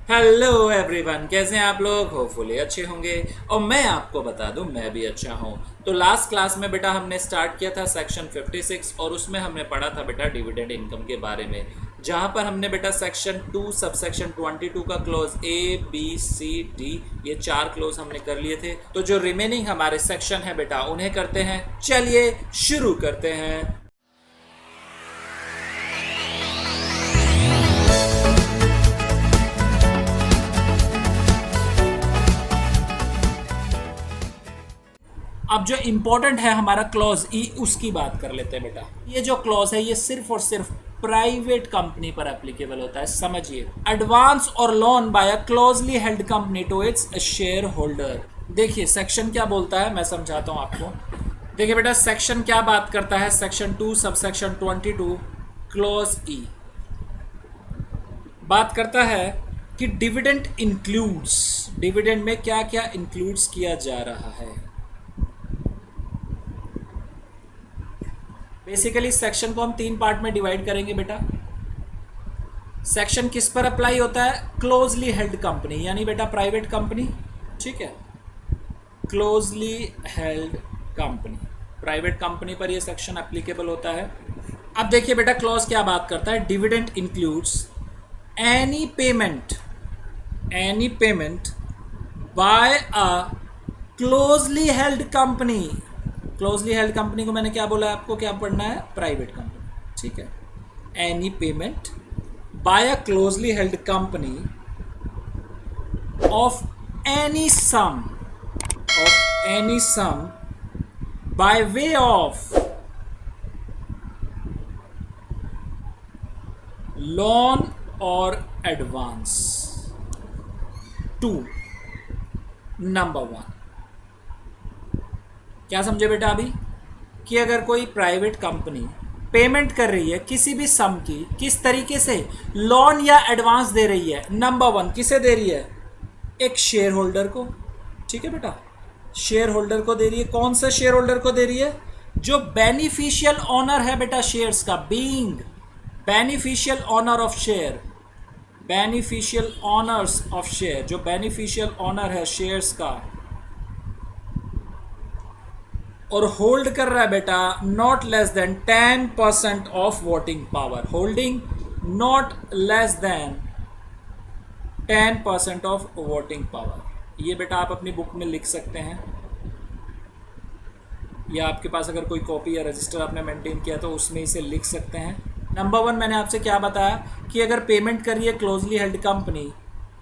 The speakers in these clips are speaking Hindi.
हेलो एवरीवन, कैसे हैं आप लोग? होपफुली अच्छे होंगे। और मैं आपको बता दूं, मैं भी अच्छा हूं। तो लास्ट क्लास में बेटा हमने स्टार्ट किया था सेक्शन 56 और उसमें हमने पढ़ा था बेटा डिविडेंड इनकम के बारे में, जहां पर हमने बेटा सेक्शन 2 सब सेक्शन 22 का close A B C D ये 4 क्लोज हमने कर लिए थे। तो जो रिमेनिंग हमारे सेक्शन है बेटा उन्हें करते हैं। चलिए शुरू करते हैं। अब जो इंपॉर्टेंट है हमारा क्लॉज ई, उसकी बात कर लेते हैं बेटा। ये जो क्लॉज है ये सिर्फ और सिर्फ प्राइवेट कंपनी पर एप्लीकेबल होता है। समझिए, एडवांस और loan by a closely held company to its shareholder. देखिए सेक्शन क्या बोलता है, मैं समझाता हूं आपको। देखिए बेटा, सेक्शन क्या बात करता है, सेक्शन 2 सब सेक्शन 22 क्लॉज ई बात करता है कि डिविडेंड इंक्लूड्स, डिविडेंड में क्या क्या इंक्लूड्स किया जा रहा है। बेसिकली सेक्शन को हम 3 पार्ट में डिवाइड करेंगे बेटा। सेक्शन किस पर अप्लाई होता है? क्लोजली हेल्ड कंपनी, यानी बेटा प्राइवेट कंपनी। ठीक है, closely held company, private company पर यह सेक्शन एप्लीकेबल होता है। अब देखिए बेटा, क्लॉज क्या बात करता है, dividend includes any payment by a closely held company. Closely held company को मैंने क्या बोला है आपको, क्या पढ़ना है? Private company. ठीक है, any payment by a closely held company of any sum by way of loan और एडवांस टू नंबर 1। क्या समझे बेटा अभी, कि अगर कोई प्राइवेट कंपनी पेमेंट कर रही है किसी भी सम की, किस तरीके से? लोन या एडवांस दे रही है। नंबर 1 किसे दे रही है? एक शेयर होल्डर को। ठीक है बेटा, शेयर होल्डर को दे रही है। कौन सा शेयर होल्डर को दे रही है? जो बेनिफिशियल ऑनर है बेटा शेयर्स का, being beneficial owner of share, beneficial honours of share, जो बेनिफिशियल ऑनर है शेयर्स का और होल्ड कर रहा है बेटा not less than 10% of voting power. Holding not less than 10% of voting power. ये बेटा आप अपनी बुक में लिख सकते हैं, या आपके पास अगर कोई कॉपी या रजिस्टर आपने मेंटेन किया तो उसमें इसे लिख सकते हैं। नंबर 1 मैंने आपसे क्या बताया कि अगर पेमेंट कर रही है क्लोजली हेल्ड कंपनी,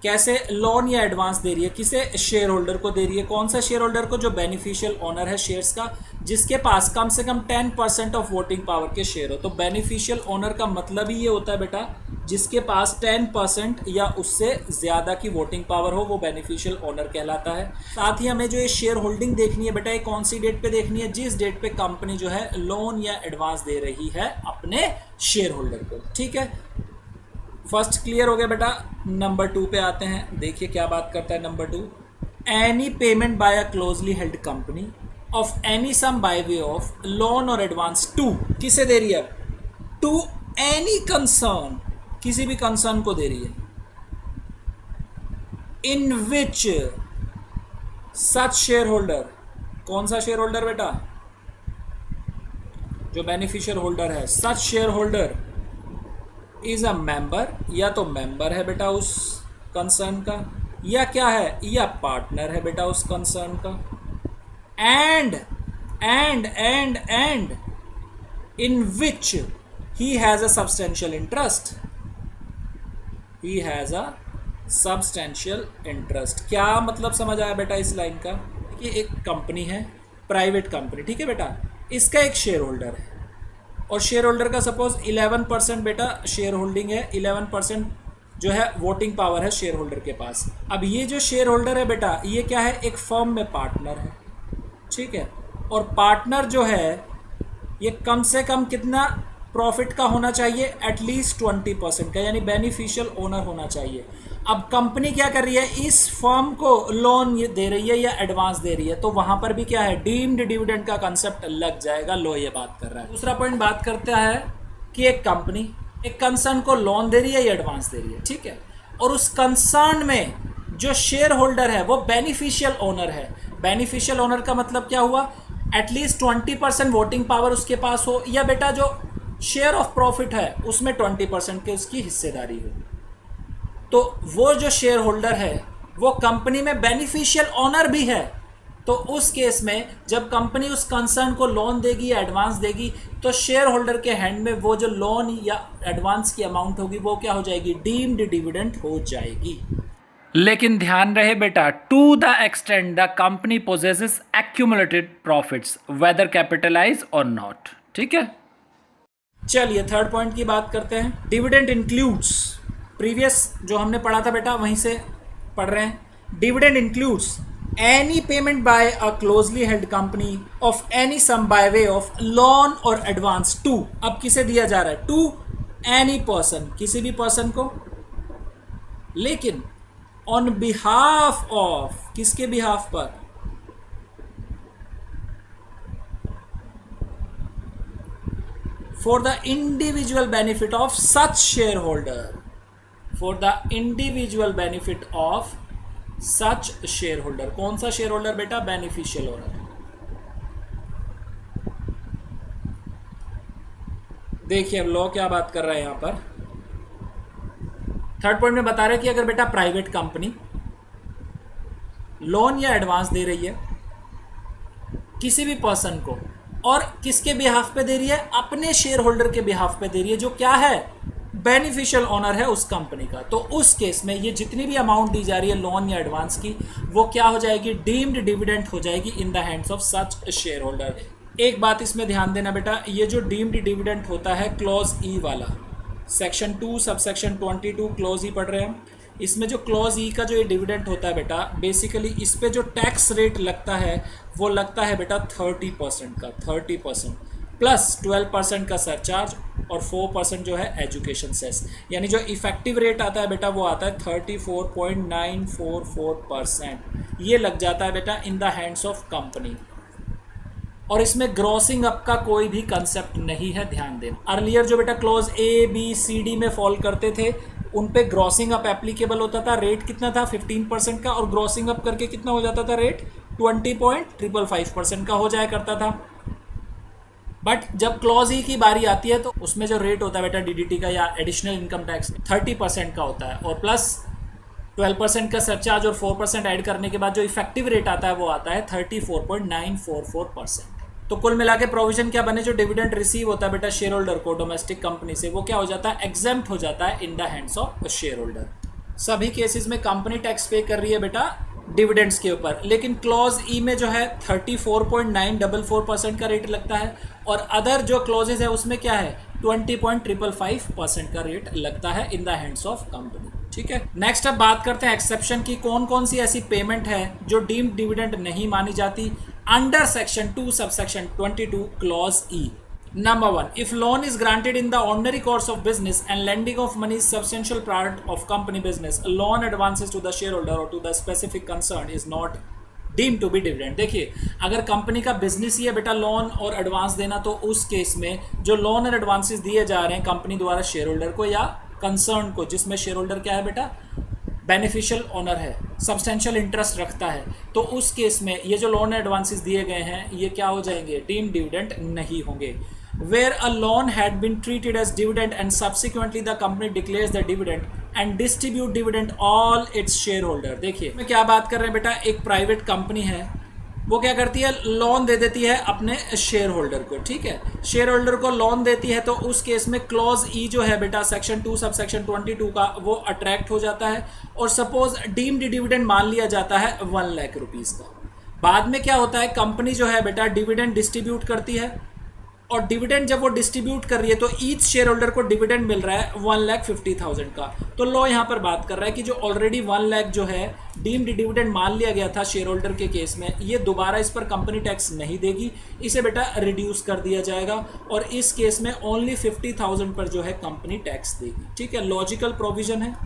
कैसे? लोन या एडवांस दे रही है, किसे? शेयर होल्डर को दे रही है। कौन सा शेयर होल्डर को? जो बेनिफिशियल ओनर है शेयर्स का, जिसके पास कम से कम 10% ऑफ वोटिंग पावर के शेयर हो। तो बेनिफिशियल ओनर का मतलब ही ये होता है बेटा, जिसके पास 10% या उससे ज़्यादा की वोटिंग पावर हो, वो बेनिफिशियल ओनर कहलाता है। साथ ही हमें जो ये शेयर होल्डिंग देखनी है बेटा, ये कौन सी डेट पे देखनी है? जिस डेट पे कंपनी जो है लोन या एडवांस दे रही है अपने शेयर होल्डर को। ठीक है, फर्स्ट क्लियर हो गया बेटा। नंबर 2 पे आते हैं। देखिए क्या बात करता है number 2, any payment by a closely held company of any sum by way of loan और एडवांस टू, किसे दे रही है? टू एनी कंसर्न, किसी भी कंसर्न को दे रही है। इन विच सच शेयर होल्डर, कौन सा शेयर होल्डर बेटा? जो बेनिफिशियल होल्डर है, सच share holder is a member, या तो मेंबर है बेटा उस कंसर्न का, या क्या है? या पार्टनर है बेटा उस कंसर्न का। And in which he has a substantial interest, he has a substantial interest. क्या मतलब समझ आया बेटा इस लाइन का? कि एक कंपनी है, प्राइवेट कंपनी, ठीक है बेटा, इसका एक शेयर होल्डर है और शेयर होल्डर का सपोज 11% बेटा शेयर होल्डिंग है, 11% जो है वोटिंग पावर है शेयर होल्डर के पास। अब ये जो शेयर होल्डर है बेटा, ये क्या है? एक फर्म में पार्टनर है। ठीक है, और पार्टनर जो है ये कम से कम कितना प्रॉफिट का होना चाहिए? एटलीस्ट 20% का, यानी बेनिफिशियल ओनर होना चाहिए। अब कंपनी क्या कर रही है? इस फर्म को लोन दे रही है या एडवांस दे रही है, तो वहां पर भी क्या है? डीम्ड डिविडेंड का कंसेप्ट लग जाएगा। लो ये बात कर रहा है। दूसरा पॉइंट बात करता है कि एक कंपनी एक कंसर्न को लोन दे रही है या एडवांस दे रही है। ठीक है, और उस कंसर्न में जो शेयर होल्डर है वो बेनिफिशियल ओनर है। बेनिफिशियल ओनर का मतलब क्या हुआ, एटलीस्ट 20% वोटिंग पावर उसके पास हो, या बेटा जो शेयर ऑफ प्रॉफिट है उसमें 20% की उसकी हिस्सेदारी हो। तो वो जो शेयर होल्डर है वो कंपनी में बेनिफिशियल ओनर भी है। तो उस केस में जब कंपनी उस कंसर्न को लोन देगी या एडवांस देगी तो शेयर होल्डर के हैंड में वो जो लोन या एडवांस की अमाउंट होगी वो क्या हो जाएगी, डीम्ड डिविडेंड हो जाएगी। लेकिन ध्यान रहे बेटा, to the extent the company possesses accumulated profits whether capitalise और नॉट। ठीक है, चलिए थर्ड पॉइंट की बात करते हैं। डिविडेंड इंक्लूड्स, प्रीवियस जो हमने पढ़ा था बेटा वहीं से पढ़ रहे हैं। Dividend includes any payment by a closely held company of any sum by way of loan or advance to, अब किसे दिया जा रहा है, to any person, किसी भी पर्सन को, लेकिन on behalf of, किसके बिहाफ पर, for the individual benefit of such shareholder, for the individual benefit of such share holder. कौन सा शेयर होल्डर बेटा, बेनिफिशियल ओनर। देखिए अब लॉ क्या बात कर रहा है यहां पर। थर्ड पॉइंट में बता रहे कि अगर बेटा प्राइवेट कंपनी लोन या एडवांस दे रही है किसी भी पर्सन को, और किसके बिहाफ पे दे रही है, अपने शेयर होल्डर के बिहाफ पे दे रही है जो क्या है, बेनिफिशियल ओनर है उस कंपनी का, तो उस केस में ये जितनी भी अमाउंट दी जा रही है लोन या एडवांस की वो क्या हो जाएगी, डीम्ड डिविडेंड हो जाएगी in the hands of such share holder. एक बात इसमें ध्यान देना बेटा, ये जो डीम्ड डिविडेंड होता है क्लॉज ई वाला, सेक्शन 2 सबसेक्शन 22 क्लॉज ई पढ़ रहे हैं, इसमें जो क्लॉज ई का जो ये डिविडेंड होता है बेटा, बेसिकली इस पे जो टैक्स रेट लगता है वो लगता है बेटा 30% का, 30% प्लस 12% का सरचार्ज और 4% जो है एजुकेशन सेस, यानी जो इफेक्टिव रेट आता है बेटा वो आता है 34.944%। ये लग जाता है बेटा इन द हैंड्स ऑफ कंपनी, और इसमें ग्रॉसिंग अप का कोई भी कंसेप्ट नहीं है, ध्यान देना। अर्लियर जो बेटा clause A B C D में फॉल करते थे उन पे ग्रॉसिंग अप एप्लीकेबल होता था, रेट कितना था 15% का, और ग्रॉसिंग अप करके कितना हो जाता था रेट 20.555% का हो जाया करता था। बट जब क्लॉज ई की बारी आती है तो उसमें जो रेट होता है बेटा डीडीटी का या एडिशनल इनकम टैक्स 30% का होता है, और प्लस 12% का सरचार्ज और 4% ऐड करने के बाद जो इफेक्टिव रेट आता है वो आता है 34.944%। तो कुल मिला के प्रोविजन क्या बने, जो डिविडेंड रिसीव होता है बेटा शेयर होल्डर को डोमेस्टिक कंपनी से वो क्या हो जाता है, एग्जेम्प्ट हो जाता है in the hands of share holder. सभी केसेस में कंपनी टैक्स पे कर रही है बेटा डिविडेंड्स के ऊपर, लेकिन क्लॉज ई में जो है 34.944% का रेट लगता है, और अदर जो क्लॉजेज है उसमें क्या है 20.555% का रेट लगता है in the hands of company. ठीक है, नेक्स्ट अब बात करते हैं एक्सेप्शन की, कौन कौन सी ऐसी पेमेंट है जो डीम्ड डिविडेंड नहीं मानी जाती under section 2 subsection 22 clause E. Number 1, if loan is granted in the ordinary course of business and lending of money is substantial part of company business, loan advances to the shareholder or to the specific concern is not deemed to be dividend। देखिए अगर कंपनी का बिजनेस ही है बेटा लोन और एडवांस देना, तो उस केस में जो लोन और एडवांसेस दिए जा रहे हैं कंपनी द्वारा शेयर होल्डर को या कंसर्न को, जिसमें शेयर होल्डर क्या है बेटा बेनिफिशियल ओनर है, सब्सटेंशियल इंटरेस्ट रखता है, तो उस केस में ये जो लोन एडवांसेस दिए गए हैं ये क्या हो जाएंगे, डीम्ड डिविडेंड नहीं होंगे। Where a loan had been treated as dividend and subsequently the company declares the dividend and distribute dividend all its shareholder। देखिए मैं क्या बात कर रहे हैं बेटा, एक प्राइवेट कंपनी है वो क्या करती है, लोन दे देती है अपने शेयर होल्डर को। ठीक है, शेयर होल्डर को लोन देती है तो उस केस में क्लॉज ई जो है बेटा सेक्शन 2 सब सेक्शन 22 का वो अट्रैक्ट हो जाता है, और सपोज डीम्ड डिविडेंड मान लिया जाता है 1 लाख रुपीज़ का। बाद में क्या होता है, कंपनी जो है बेटा डिविडेंड डिस्ट्रीब्यूट करती है, और डिविडेंड जब वो डिस्ट्रीब्यूट कर रही है तो ईच शेयर होल्डर को डिविडेंड मिल रहा है 1,50,000 का। तो लॉ यहाँ पर बात कर रहा है कि जो ऑलरेडी 1 लाख जो है डीम्ड डिविडेंड मान लिया गया था शेयर होल्डर के केस में, ये दोबारा इस पर कंपनी टैक्स नहीं देगी, इसे बेटा रिड्यूस कर दिया जाएगा, और इस केस में ओनली 50,000 पर जो है कंपनी टैक्स देगी। ठीक है, लॉजिकल प्रोविजन है।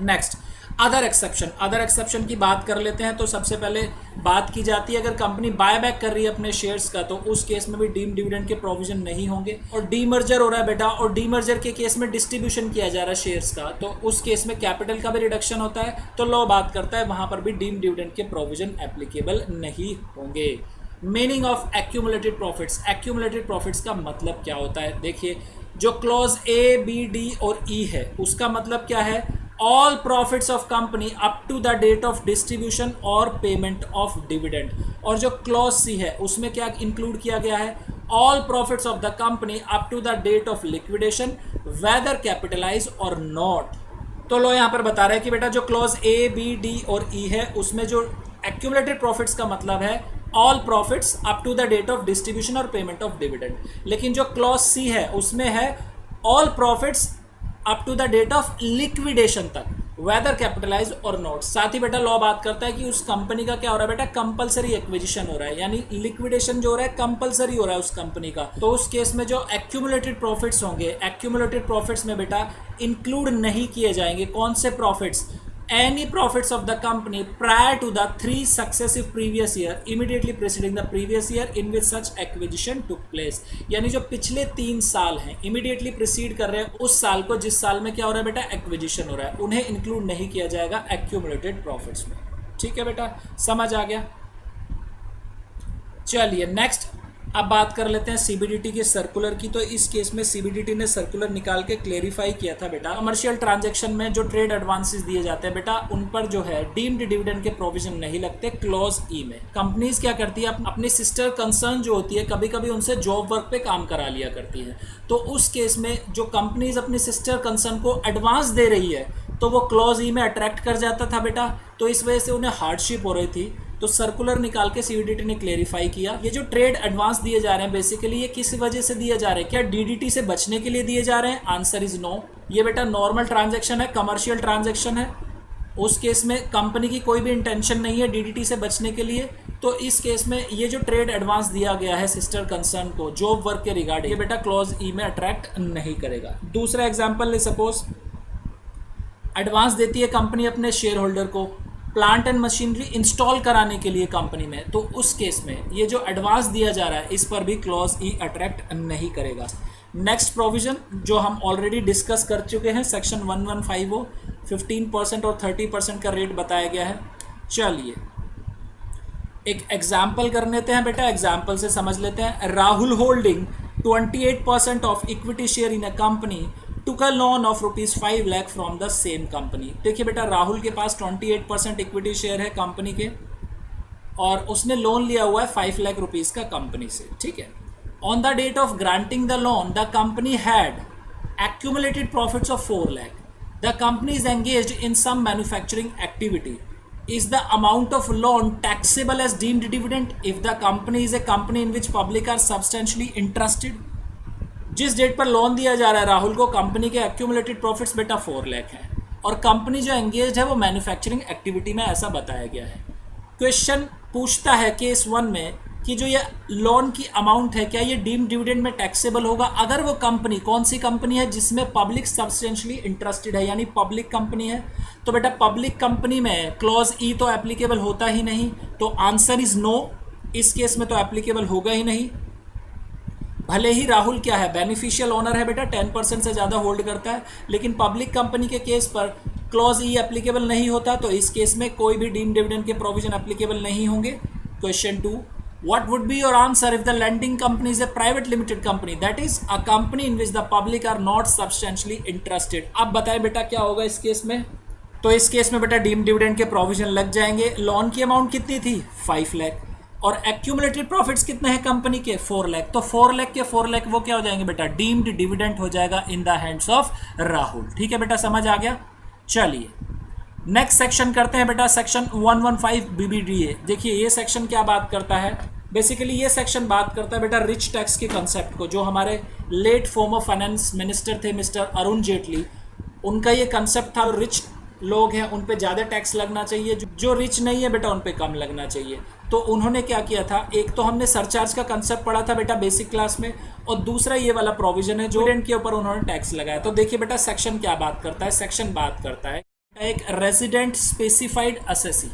नेक्स्ट, अदर एक्सेप्शन की बात कर लेते हैं। तो सबसे पहले बात की जाती है अगर कंपनी बाय बैक कर रही है अपने शेयर्स का, तो उस केस में भी डीम डिविडेंड के प्रोविजन नहीं होंगे। और डीमर्जर हो रहा है बेटा, और डीमर्जर के केस में डिस्ट्रीब्यूशन किया जा रहा है शेयर्स का, तो उस केस में कैपिटल का भी रिडक्शन होता है। तो लॉ बात करता है वहां पर भी डीम डिविडेंड के प्रोविजन एप्लीकेबल नहीं होंगे। मीनिंग ऑफ एक्यूमुलेटेड प्रॉफिट्स का मतलब क्या होता है? देखिए, जो क्लॉज ए बी डी और ई है उसका मतलब क्या है? All profits of company up to the date of distribution और पेमेंट ऑफ डिविडेंड। और जो क्लॉज सी है उसमें क्या इंक्लूड किया गया है? All profits of the company up to the date of liquidation whether capitalise और नॉट। तो लो यहाँ पर बता रहा है कि बेटा जो क्लॉज ए बी डी और ई है उसमें जो एक्यूमुलेटेड प्रॉफिट्स का मतलब है all profits up to the date of distribution और पेमेंट ऑफ डिविडेंड। लेकिन जो क्लॉज सी है उसमें है all profits up to the date of liquidation तक, वेदर कैपिटलाइज और नॉट। साथ ही बेटा लॉ बात करता है कि उस कंपनी का क्या हो रहा है बेटा? कंपलसरी एक्विजिशन हो रहा है, यानी लिक्विडेशन जो हो रहा है कंपलसरी हो रहा है उस कंपनी का। तो उस केस में जो एक्यूमुलेटेड प्रॉफिट्स होंगे, एक्यूमुलेटेड प्रॉफिट्स में बेटा इंक्लूड नहीं किए जाएंगे कौन से profits? any profits of the company prior to the 3 successive previous year immediately preceding the previous year in which such acquisition took place। यानी जो पिछले 3 साल हैं immediately precede कर रहे हैं उस साल को जिस साल में क्या हो रहा है बेटा? एक्विजिशन हो रहा है, उन्हें इंक्लूड नहीं किया जाएगा accumulated profits में। ठीक है बेटा, समझ आ गया? चलिए नेक्स्ट अब बात कर लेते हैं सीबीडीटी के सर्कुलर की। तो इस केस में सीबीडीटी ने सर्कुलर निकाल के क्लेरिफाई किया था बेटा, कमर्शियल ट्रांजैक्शन में जो ट्रेड एडवांसेस दिए जाते हैं बेटा उन पर जो है डीम्ड डिविडेंड के प्रोविजन नहीं लगते क्लॉज ई में। कंपनीज क्या करती है अपनी सिस्टर कंसर्न जो होती है कभी कभी उनसे जॉब वर्क पे काम करा लिया करती है। तो उस केस में जो कंपनीज अपनी सिस्टर कंसर्न को एडवांस दे रही है तो वो क्लॉज ई में अट्रैक्ट कर जाता था बेटा, तो इस वजह से उन्हें हार्डशिप हो रही थी। तो सर्कुलर निकाल के सीबीडीटी ने क्लेरिफाई किया ये जो ट्रेड एडवांस दिए जा रहे हैं बेसिकली ये किस वजह से दिए जा रहे हैं? क्या डीडीटी से बचने के लिए दिए जा रहे हैं? Answer is no. ये बेटा नॉर्मल ट्रांजैक्शन है, कमर्शियल ट्रांजैक्शन है, उस केस में कंपनी की कोई भी इंटेंशन नहीं है डीडीटी से बचने के लिए। तो इस केस में ये जो ट्रेड एडवांस दिया गया है सिस्टर कंसर्न को जॉब वर्क के रिगार्डिंग, ये बेटा क्लॉज ई में अट्रैक्ट नहीं करेगा। दूसरा एग्जाम्पल ले, सपोज एडवांस देती है कंपनी अपने शेयर होल्डर को प्लांट एंड मशीनरी इंस्टॉल कराने के लिए कंपनी में, तो उस केस में ये जो एडवांस दिया जा रहा है इस पर भी क्लॉज ई अट्रैक्ट नहीं करेगा। नेक्स्ट प्रोविजन जो हम ऑलरेडी डिस्कस कर चुके हैं सेक्शन 1150 15% और 30% का रेट बताया गया है। चलिए एक एग्जाम्पल कर लेते हैं बेटा, एग्जाम्पल से समझ लेते हैं। Rahul holding 28% of equity share in a company took a loan of ₹5 lakh from the same company। देखिए बेटा राहुल के पास 28% इक्विटी शेयर है कंपनी के और उसने लोन लिया हुआ है 5 लाख रुपीस का कंपनी से, ठीक है। On the date of granting the loan the company had accumulated profits of 4 lakh। The company is engaged in some manufacturing activity। Is the amount of loan taxable as deemed dividend if the company is a company in which public are substantially interested। जिस डेट पर लोन दिया जा रहा है राहुल को कंपनी के एक्यूमुलेटेड प्रॉफिट्स बेटा 4 लाख है और कंपनी जो एंगेज है वो मैन्युफैक्चरिंग एक्टिविटी में, ऐसा बताया गया है। क्वेश्चन पूछता है केस 1 में कि जो ये लोन की अमाउंट है क्या ये डीम्ड डिविडेंड में टैक्सेबल होगा अगर वो कंपनी, कौन सी कंपनी है जिसमें पब्लिक सब्सटेंशियली इंटरेस्टेड है, यानी पब्लिक कंपनी है। तो बेटा पब्लिक कंपनी में क्लॉज ई तो एप्लीकेबल होता ही नहीं, तो आंसर इज नो, इस केस में तो एप्लीकेबल होगा ही नहीं। भले ही राहुल क्या है बेनिफिशियल ओनर है बेटा, 10% से ज़्यादा होल्ड करता है, लेकिन पब्लिक कंपनी के केस पर क्लॉज ई एप्लीकेबल नहीं होता, तो इस केस में कोई भी डीम्ड डिविडेंड के प्रोविजन एप्लीकेबल नहीं होंगे। Question 2, what would be your answer if the lending company is a private limited company, that is a company in which the public are not substantially interested. अब बताएं बेटा क्या होगा इस केस में? तो इस केस में बेटा डीम्ड डिविडेंड के प्रोविजन लग जाएंगे। लोन की अमाउंट कितनी थी? 5 लाख और एक्यूमुलेटेड प्रॉफिट्स कितने हैं कंपनी के? 4 लाख। तो 4 लाख के 4 लाख वो क्या हो जाएंगे बेटा? डीम्ड डिविडेंड हो जाएगा इन द हैंड्स ऑफ राहुल। ठीक है बेटा, समझ आ गया। चलिए नेक्स्ट सेक्शन करते हैं बेटा, सेक्शन 115 BBDA। देखिए ये सेक्शन क्या बात करता है? बेसिकली ये सेक्शन बात करता है बेटा रिच टैक्स के कंसेप्ट को, जो हमारे लेट फॉर्मर फाइनेंस मिनिस्टर थे मिस्टर अरुण जेटली, उनका ये कंसेप्ट था। रिच लोग हैं उन पे ज़्यादा टैक्स लगना चाहिए, जो रिच नहीं है बेटा उन पे कम लगना चाहिए। तो उन्होंने क्या किया था, एक तो हमने सरचार्ज का कंसेप्ट पढ़ा था बेटा बेसिक क्लास में, और दूसरा ये वाला प्रोविजन है जो डिविडेंड के ऊपर उन्होंने टैक्स लगाया। तो देखिए बेटा सेक्शन क्या बात करता है? सेक्शन बात करता है एक रेजिडेंट स्पेसिफाइड असेसी,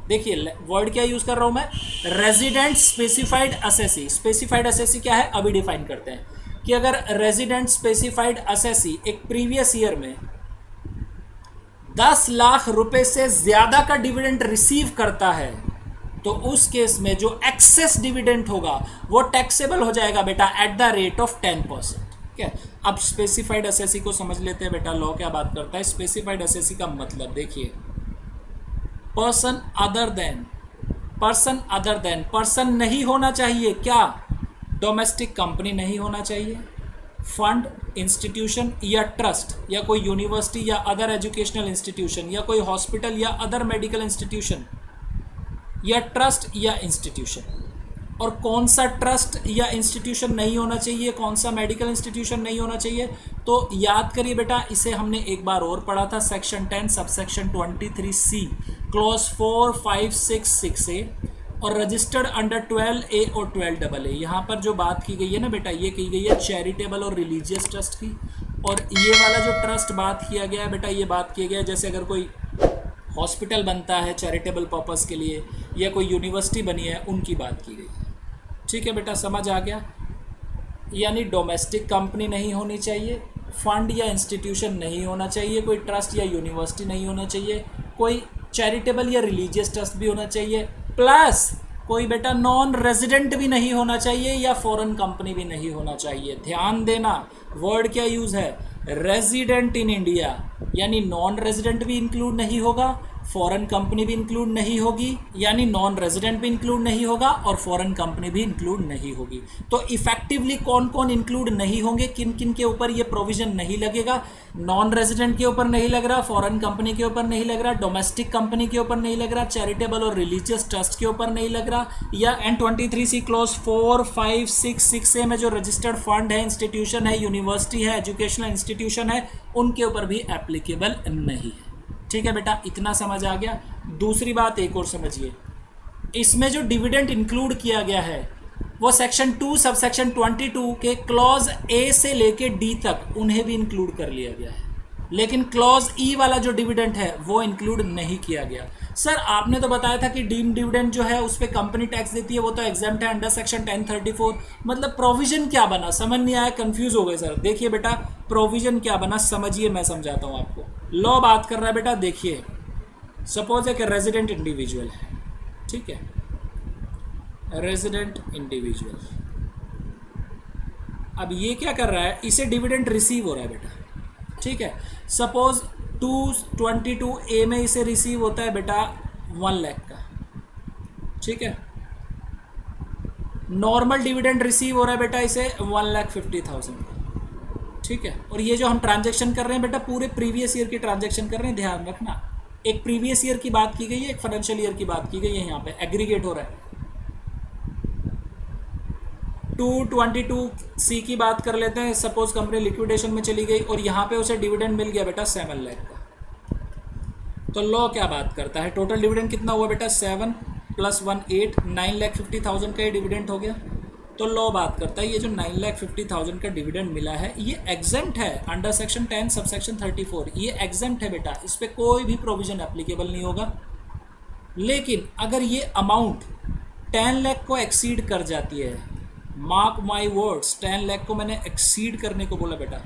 देखिए वर्ड क्या यूज कर रहा हूं मैं, resident specified assessee. Specified assessee क्या है अभी डिफाइन करते हैं कि अगर रेजिडेंट स्पेसिफाइड असेसी एक प्रीवियस ईयर में 10 लाख रुपए से ज्यादा का डिविडेंड रिसीव करता है तो उस केस में जो एक्सेस डिविडेंड होगा वो टैक्सेबल हो जाएगा बेटा एट द रेट ऑफ 10%। ठीक है, अब स्पेसिफाइड असेसी को समझ लेते हैं बेटा, लॉ क्या बात करता है। स्पेसिफाइड असेसी का मतलब देखिए, पर्सन अदर देन, पर्सन नहीं होना चाहिए, क्या, डोमेस्टिक कंपनी नहीं होना चाहिए, फंड, इंस्टीट्यूशन या ट्रस्ट या कोई यूनिवर्सिटी या अदर एजुकेशनल इंस्टीट्यूशन या कोई हॉस्पिटल या अदर मेडिकल इंस्टीट्यूशन या ट्रस्ट या इंस्टीट्यूशन। और कौन सा ट्रस्ट या इंस्टीट्यूशन नहीं होना चाहिए, कौन सा मेडिकल इंस्टीट्यूशन नहीं होना चाहिए, तो याद करिए बेटा, इसे हमने एक बार और पढ़ा था, section 10 subsection 23C clause 4, 5, 6, 6A और रजिस्टर्ड अंडर 12A और 12AA। यहाँ पर जो बात की गई है ना बेटा, ये की गई है चैरिटेबल और रिलीजियस ट्रस्ट की, और ये वाला जो ट्रस्ट बात किया गया है बेटा, ये बात किया गया है जैसे अगर कोई हॉस्पिटल बनता है चैरिटेबल पर्पस के लिए या कोई यूनिवर्सिटी बनी है, उनकी बात की गई है। ठीक है बेटा, समझ आ गया। यानी डोमेस्टिक कंपनी नहीं होनी चाहिए, फंड या इंस्टीट्यूशन नहीं होना चाहिए, कोई ट्रस्ट या यूनिवर्सिटी नहीं होना चाहिए, कोई चैरिटेबल या रिलीजियस ट्रस्ट भी होना चाहिए, प्लस कोई बेटा नॉन रेजिडेंट भी नहीं होना चाहिए या फॉरेन कंपनी भी नहीं होना चाहिए। ध्यान देना, वर्ड क्या यूज है, रेजिडेंट इन इंडिया, यानी नॉन रेजिडेंट भी इंक्लूड नहीं होगा, फॉरेन कंपनी भी इंक्लूड नहीं होगी, यानी नॉन रेजिडेंट भी इंक्लूड नहीं होगा और फॉरेन कंपनी भी इंक्लूड नहीं होगी। तो इफेक्टिवली कौन कौन इंक्लूड नहीं होंगे, किन किन के ऊपर ये प्रोविजन नहीं लगेगा, नॉन रेजिडेंट के ऊपर नहीं लग रहा, फॉरेन कंपनी के ऊपर नहीं लग रहा, डोमेस्टिक कंपनी के ऊपर नहीं लग रहा, चैरिटेबल और रिलीजियस ट्रस्ट के ऊपर नहीं लग रहा, या N23C क्लॉज 4, 5, 6, 6A में जो रजिस्टर्ड फंड है, इंस्टीट्यूशन है, यूनिवर्सिटी है, एजुकेशनल इंस्टीट्यूशन है, उनके ऊपर भी एप्लीकेबल नहीं है। ठीक है बेटा, इतना समझ आ गया। दूसरी बात एक और समझिए, इसमें जो डिविडेंड इंक्लूड किया गया है वो सेक्शन 2 सबसेक्शन 22 के क्लॉज ए से लेके डी तक उन्हें भी इंक्लूड कर लिया गया है, लेकिन क्लॉज ई वाला जो डिविडेंड है वो इंक्लूड नहीं किया गया। सर आपने तो बताया था कि डीम डिविडेंड जो है उस पर कंपनी टैक्स देती है, वो तो एग्जाम्प्ट है अंडर सेक्शन 1034, मतलब प्रोविजन क्या बना, समझ नहीं आया, कंफ्यूज हो गए सर। देखिए बेटा, प्रोविजन क्या बना समझिए, मैं समझाता हूँ आपको। लॉ बात कर रहा है बेटा, देखिए सपोज एक रेजिडेंट इंडिविजुअल है, ठीक है, रेजिडेंट इंडिविजुअल, अब ये क्या कर रहा है, इसे डिविडेंड रिसीव हो रहा है बेटा, ठीक है। सपोज 222A में इसे रिसीव होता है बेटा 1 लाख का, ठीक है। नॉर्मल डिविडेंड रिसीव हो रहा है बेटा इसे 1,50,000 का, ठीक है। और ये जो हम ट्रांजैक्शन कर रहे हैं बेटा, पूरे प्रीवियस ईयर की ट्रांजैक्शन कर रहे हैं, ध्यान रखना, एक प्रीवियस ईयर की बात की गई है, एक फाइनेंशियल ईयर की बात की गई है, यहाँ पे एग्रीगेट हो रहा है। 222C की बात कर लेते हैं, सपोज कंपनी लिक्विडेशन में चली गई और यहाँ पे उसे डिविडेंड मिल गया बेटा 7 लाख का, तो लॉ क्या बात करता है, टोटल डिविडेंड कितना हुआ बेटा 7 + 1 8, 9,50,000 का ये डिविडेंड हो गया। तो लॉ बात करता है ये जो 9,50,000 का डिविडेंड मिला है ये एग्जेम्प्ट है अंडर सेक्शन 10 सबसेक्शन 34, ये एग्जेम्प्ट है बेटा, इस पर कोई भी प्रोविजन एप्लीकेबल नहीं होगा। लेकिन अगर ये अमाउंट 10 लाख को एक्सीड कर जाती है, मार्क माई वर्ड्स, 10 लाख को मैंने एक्सीड करने को बोला बेटा,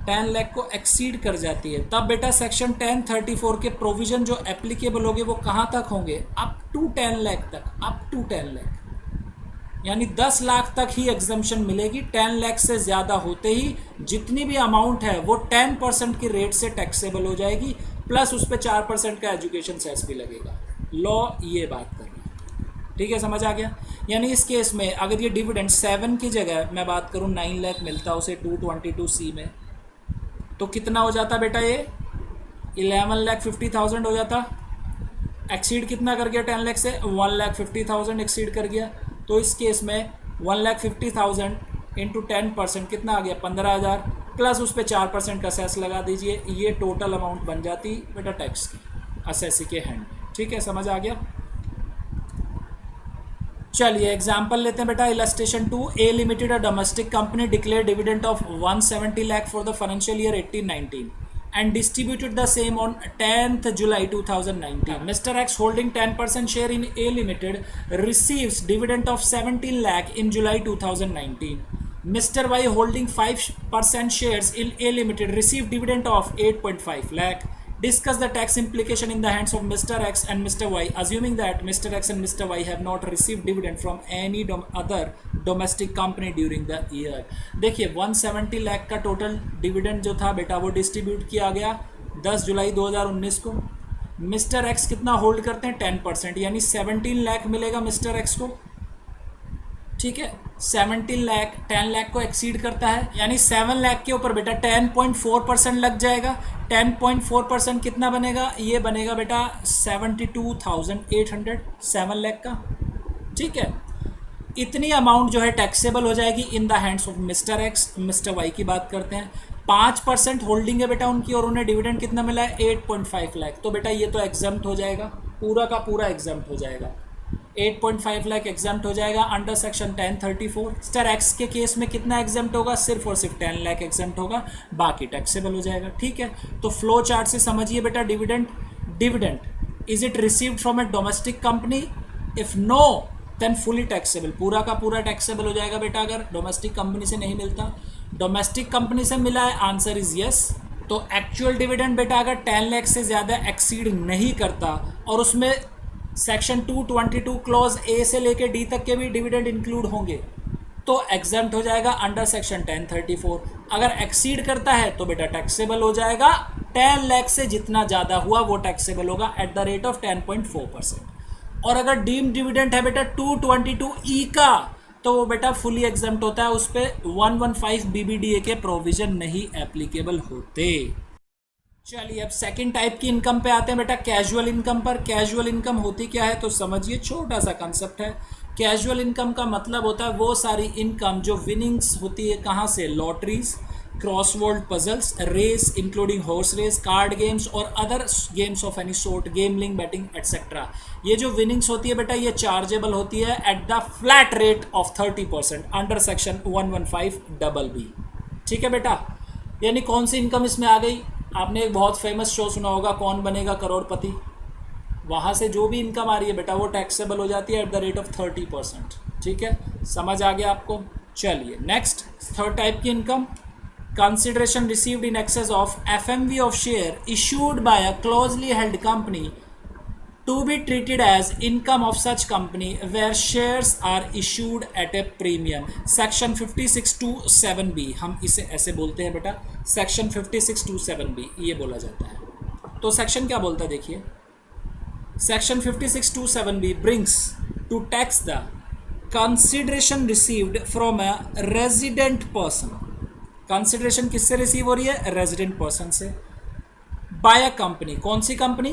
10 लाख को एक्सीड कर जाती है, तब बेटा सेक्शन 1034 के प्रोविजन जो एप्लीकेबल होंगे वो कहाँ तक होंगे, अप टू 10 लाख तक, अप टू 10 लाख, यानी 10 लाख तक ही एग्जम्पशन मिलेगी। 10 लाख से ज़्यादा होते ही जितनी भी अमाउंट है वो 10% की रेट से टैक्सेबल हो जाएगी, प्लस उस पर 4% का एजुकेशन सेस भी लगेगा। लॉ ये बात कर रहा है, ठीक है, समझ आ गया। यानी इस केस में अगर ये डिविडेंड 7 की जगह मैं बात करूँ 9 लाख मिलता उसे 222C में, तो कितना हो जाता बेटा, ये 11,50,000 हो जाता। एक्सीड कितना कर गया 10 लाख से, 1,50,000 एक्सीड कर गया। तो इस केस में 1,50,000 इंटू 10% कितना आ गया 15,000, प्लस उस पर 4% का सेस लगा दीजिए, ये टोटल अमाउंट बन जाती बेटा टैक्स की, असेसी के हैंड। ठीक है, समझ आ गया। चलिए एग्जाम्पल लेते हैं बेटा, illustration 2, A limited a domestic company declare dividend of 170 lakh for the financial year 18-19 and distributed the same on 10th July 2019. Mr. X holding 10% share in A Limited receives dividend of 17 lakh in July 2019. Mr. Y holding 5% shares in A Limited received dividend of 8.5 lakh. Discuss the tax implication in the hands of Mr. X and Mr. Y, assuming that Mr. X and Mr. Y have not received dividend from any other domestic company during the year. देखिए 170 लाख का टोटल डिविडेंड जो था बेटा वो डिस्ट्रीब्यूट किया गया 10 जुलाई 2019 को. मिस्टर एक्स कितना होल्ड करते हैं 10%, यानी 17 लाख मिलेगा मिस्टर एक्स को. ठीक है, 17 लाख 10 लाख को एक्सीड करता है, यानी 7 लाख के ऊपर बेटा 10.4% लग जाएगा. 10.4% कितना बनेगा, ये बनेगा बेटा 72,800, 7 लाख का. ठीक है, इतनी अमाउंट जो है टैक्सेबल हो जाएगी in the hands of mister X. Mister Y की बात करते हैं, 5% होल्डिंग है बेटा उनकी और उन्हें डिविडेंड कितना मिला है 8.5 लाख. तो बेटा ये तो एग्जम्प्ट हो जाएगा, पूरा का पूरा एग्जम्प्ट हो जाएगा. 8.5 लाख एग्जम्प्ट हो जाएगा अंडर सेक्शन 1034. मिस्टर एक्स के केस में कितना एग्जम्प्ट होगा, सिर्फ और सिर्फ 10 लाख एग्जम्प्ट होगा, बाकी टैक्सेबल हो जाएगा. ठीक है, तो फ्लो चार्ट से समझिए बेटा. Dividend is it received from a domestic company, if no then fully taxable, पूरा का पूरा टैक्सेबल हो जाएगा बेटा अगर डोमेस्टिक कंपनी से नहीं मिलता. डोमेस्टिक कंपनी से मिला है, आंसर इज यस. तो एक्चुअल डिविडेंड बेटा अगर 10 लाख से ज़्यादा एक्सीड नहीं करता और उसमें सेक्शन 222 क्लॉज ए से लेके डी तक के भी डिविडेंड इंक्लूड होंगे तो एग्जम्प्ट हो जाएगा अंडर सेक्शन 1034. अगर एक्सीड करता है तो बेटा टैक्सेबल हो जाएगा. 10 लाख से जितना ज़्यादा हुआ वो टैक्सेबल होगा एट द रेट ऑफ 10.4%. और अगर डीम डिविडेंड है बेटा 222E का तो वो बेटा फुली एग्जम्प्ट होता है, उस पर 115 BBDA के प्रोविजन नहीं एप्लीकेबल होते. चलिए अब सेकंड टाइप की इनकम पे आते हैं बेटा, कैजुअल इनकम पर. कैजुअल इनकम होती क्या है तो समझिए, छोटा सा कंसेप्ट है. कैजुअल इनकम का मतलब होता है वो सारी इनकम जो विनिंग्स होती है कहाँ से, lotteries, crossword puzzles, race including horse race, card games और other games of any sort, gambling, betting etcetera. ये जो विनिंग्स होती है बेटा ये चार्जेबल होती है at the flat rate of 30% under section 115BB. ठीक है बेटा, यानी कौन सी इनकम इसमें आ गई, आपने एक बहुत फेमस शो सुना होगा कौन बनेगा करोड़पति, वहाँ से जो भी इनकम आ रही है बेटा वो टैक्सेबल हो जाती है एट द रेट ऑफ 30%. ठीक है, समझ आ गया आपको. चलिए नेक्स्ट थर्ड टाइप की income, consideration received in excess of FMV of share issued by a closely held company to be treated as income of such company where shares are issued at a premium. section 5627B हम इसे ऐसे बोलते हैं बेटा, section 5627B ये बोला जाता है. तो सेक्शन क्या बोलता है देखिए, section 5627B brings to tax the consideration received from a resident person. Consideration किससे रिसीव हो रही है, रेजिडेंट पर्सन से, बाय अ कंपनी. कौन सी company,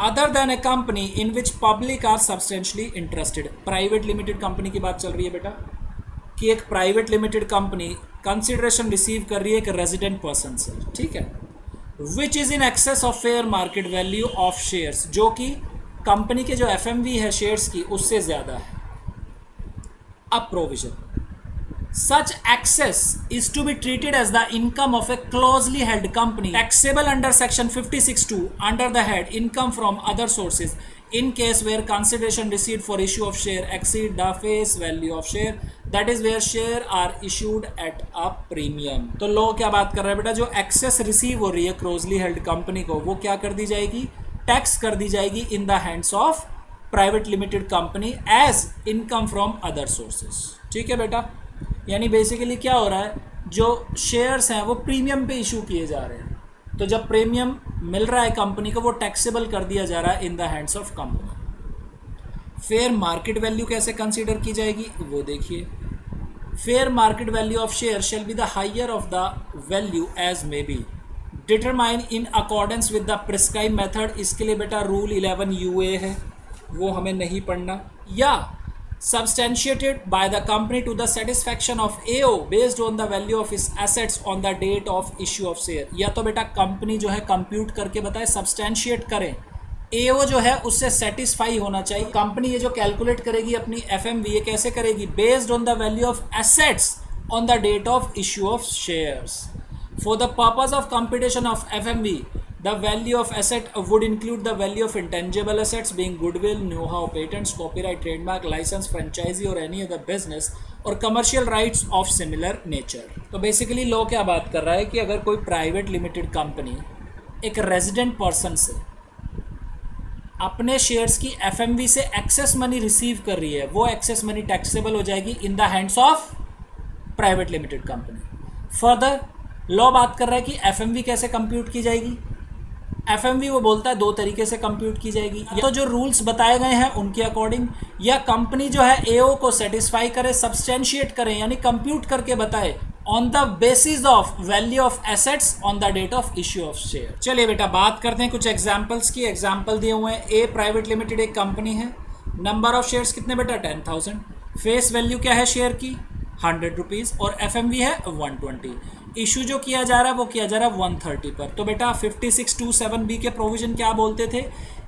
other than a company in which public are substantially interested. Private limited company की बात चल रही है बेटा कि एक private limited company consideration receive कर रही है एक रेजिडेंट पर्सन से. ठीक है, which is in excess of fair market value of shares, जो कि कंपनी के जो FMV है शेयर्स की उससे ज़्यादा है. अब provision, such excess is to be treated as the income of a closely held company taxable under section 56(2) under the head income from other sources in case where consideration received for issue of share exceed the face value of share, that is where share are issued at a premium. तो लो क्या बात कर रहा है बेटा, जो एक्सेस रिसीव हो रही है क्लोजली हेल्ड कंपनी को वो क्या कर दी जाएगी, टैक्स कर दी जाएगी in the hands of private limited company as income from other sources. ठीक है बेटा, यानी बेसिकली क्या हो रहा है, जो शेयर्स हैं वो प्रीमियम पे इशू किए जा रहे हैं, तो जब प्रीमियम मिल रहा है कंपनी को वो टैक्सेबल कर दिया जा रहा है in the hands of company. Fair market value कैसे कंसीडर की जाएगी वो देखिए, fair market value of share shall be the higher of the value as may be determine in accordance with the prescribe method. इसके लिए बेटा रूल 11 UA है, वो हमें नहीं पढ़ना. या substantiated by the company to the satisfaction of AO based on the value of its assets on the date of issue of share. या तो बेटा कंपनी जो है कंप्यूट करके बताए, सब्सटैंशिएट करें, AO जो है उससे सेटिस्फाई होना चाहिए. कंपनी ये जो कैलकुलेट करेगी अपनी FMV ये कैसे करेगी, based on the value of assets on the date of issue of shares. For the purpose of computation of FMV, the value of asset would include the value of intangible assets being goodwill, know-how, patents, copyright, trademark, license, franchisee or any other business or commercial rights of similar nature. तो बेसिकली लॉ क्या बात कर रहा है कि अगर कोई प्राइवेट लिमिटेड कंपनी एक रेजिडेंट पर्सन से अपने शेयर्स की एफएमवी से एक्सेस मनी रिसीव कर रही है, वो एक्सेस मनी टैक्सेबल हो जाएगी in the hands of private limited company. Further law बात कर रहा है कि एफएमवी कैसे कंप्यूट की जाएगी। एफएमवी वो बोलता है दो तरीके से कंप्यूट की जाएगी, या तो जो रूल्स बताए गए हैं उनके अकॉर्डिंग, या कंपनी जो है एओ को सेटिस्फाई करे, सब्सटेंशिएट करे, यानी कंप्यूट करके बताए on the basis of value of assets on the date of issue of share. चलिए बेटा बात करते हैं कुछ एग्जांपल्स की। एग्जांपल दिए हुए हैं, ए प्राइवेट लिमिटेड एक कंपनी है, नंबर ऑफ शेयर्स कितने बेटा 10,000, फेस वैल्यू क्या है शेयर की 100 रुपीज़ और एफएमवी है 120। इशू जो किया जा रहा है वो किया जा रहा है 130 पर। तो बेटा 5627B के प्रोविजन क्या बोलते थे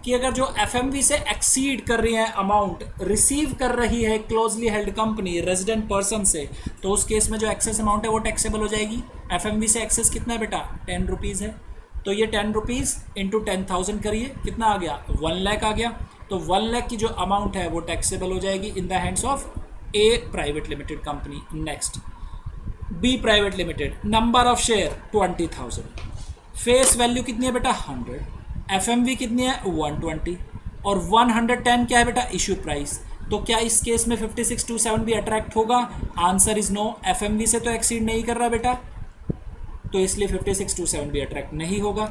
कि अगर जो एफएमवी से एक्सीड कर रही है अमाउंट रिसीव कर रही है closely held company resident person से, तो उस केस में जो एक्सेस अमाउंट है वो टैक्सेबल हो जाएगी। एफएमवी से एक्सेस कितना है बेटा 10 रुपीज़ है, तो ये 10 रुपीज़ इंटू 10,000 करिए, कितना आ गया 1 लाख आ गया। तो 1 लाख की जो अमाउंट है वो टैक्सेबल हो जाएगी in the hands of a private limited company. Next B private limited, number of share 20,000, face value कितनी है बेटा 100, एफएमवी कितनी है 120 और 110 क्या है बेटा इशू प्राइस। तो क्या इस केस में 5627 भी अट्रैक्ट होगा? Answer is no. एफएमवी से तो एक्सीड नहीं कर रहा बेटा, तो इसलिए 5627 भी अट्रैक्ट नहीं होगा।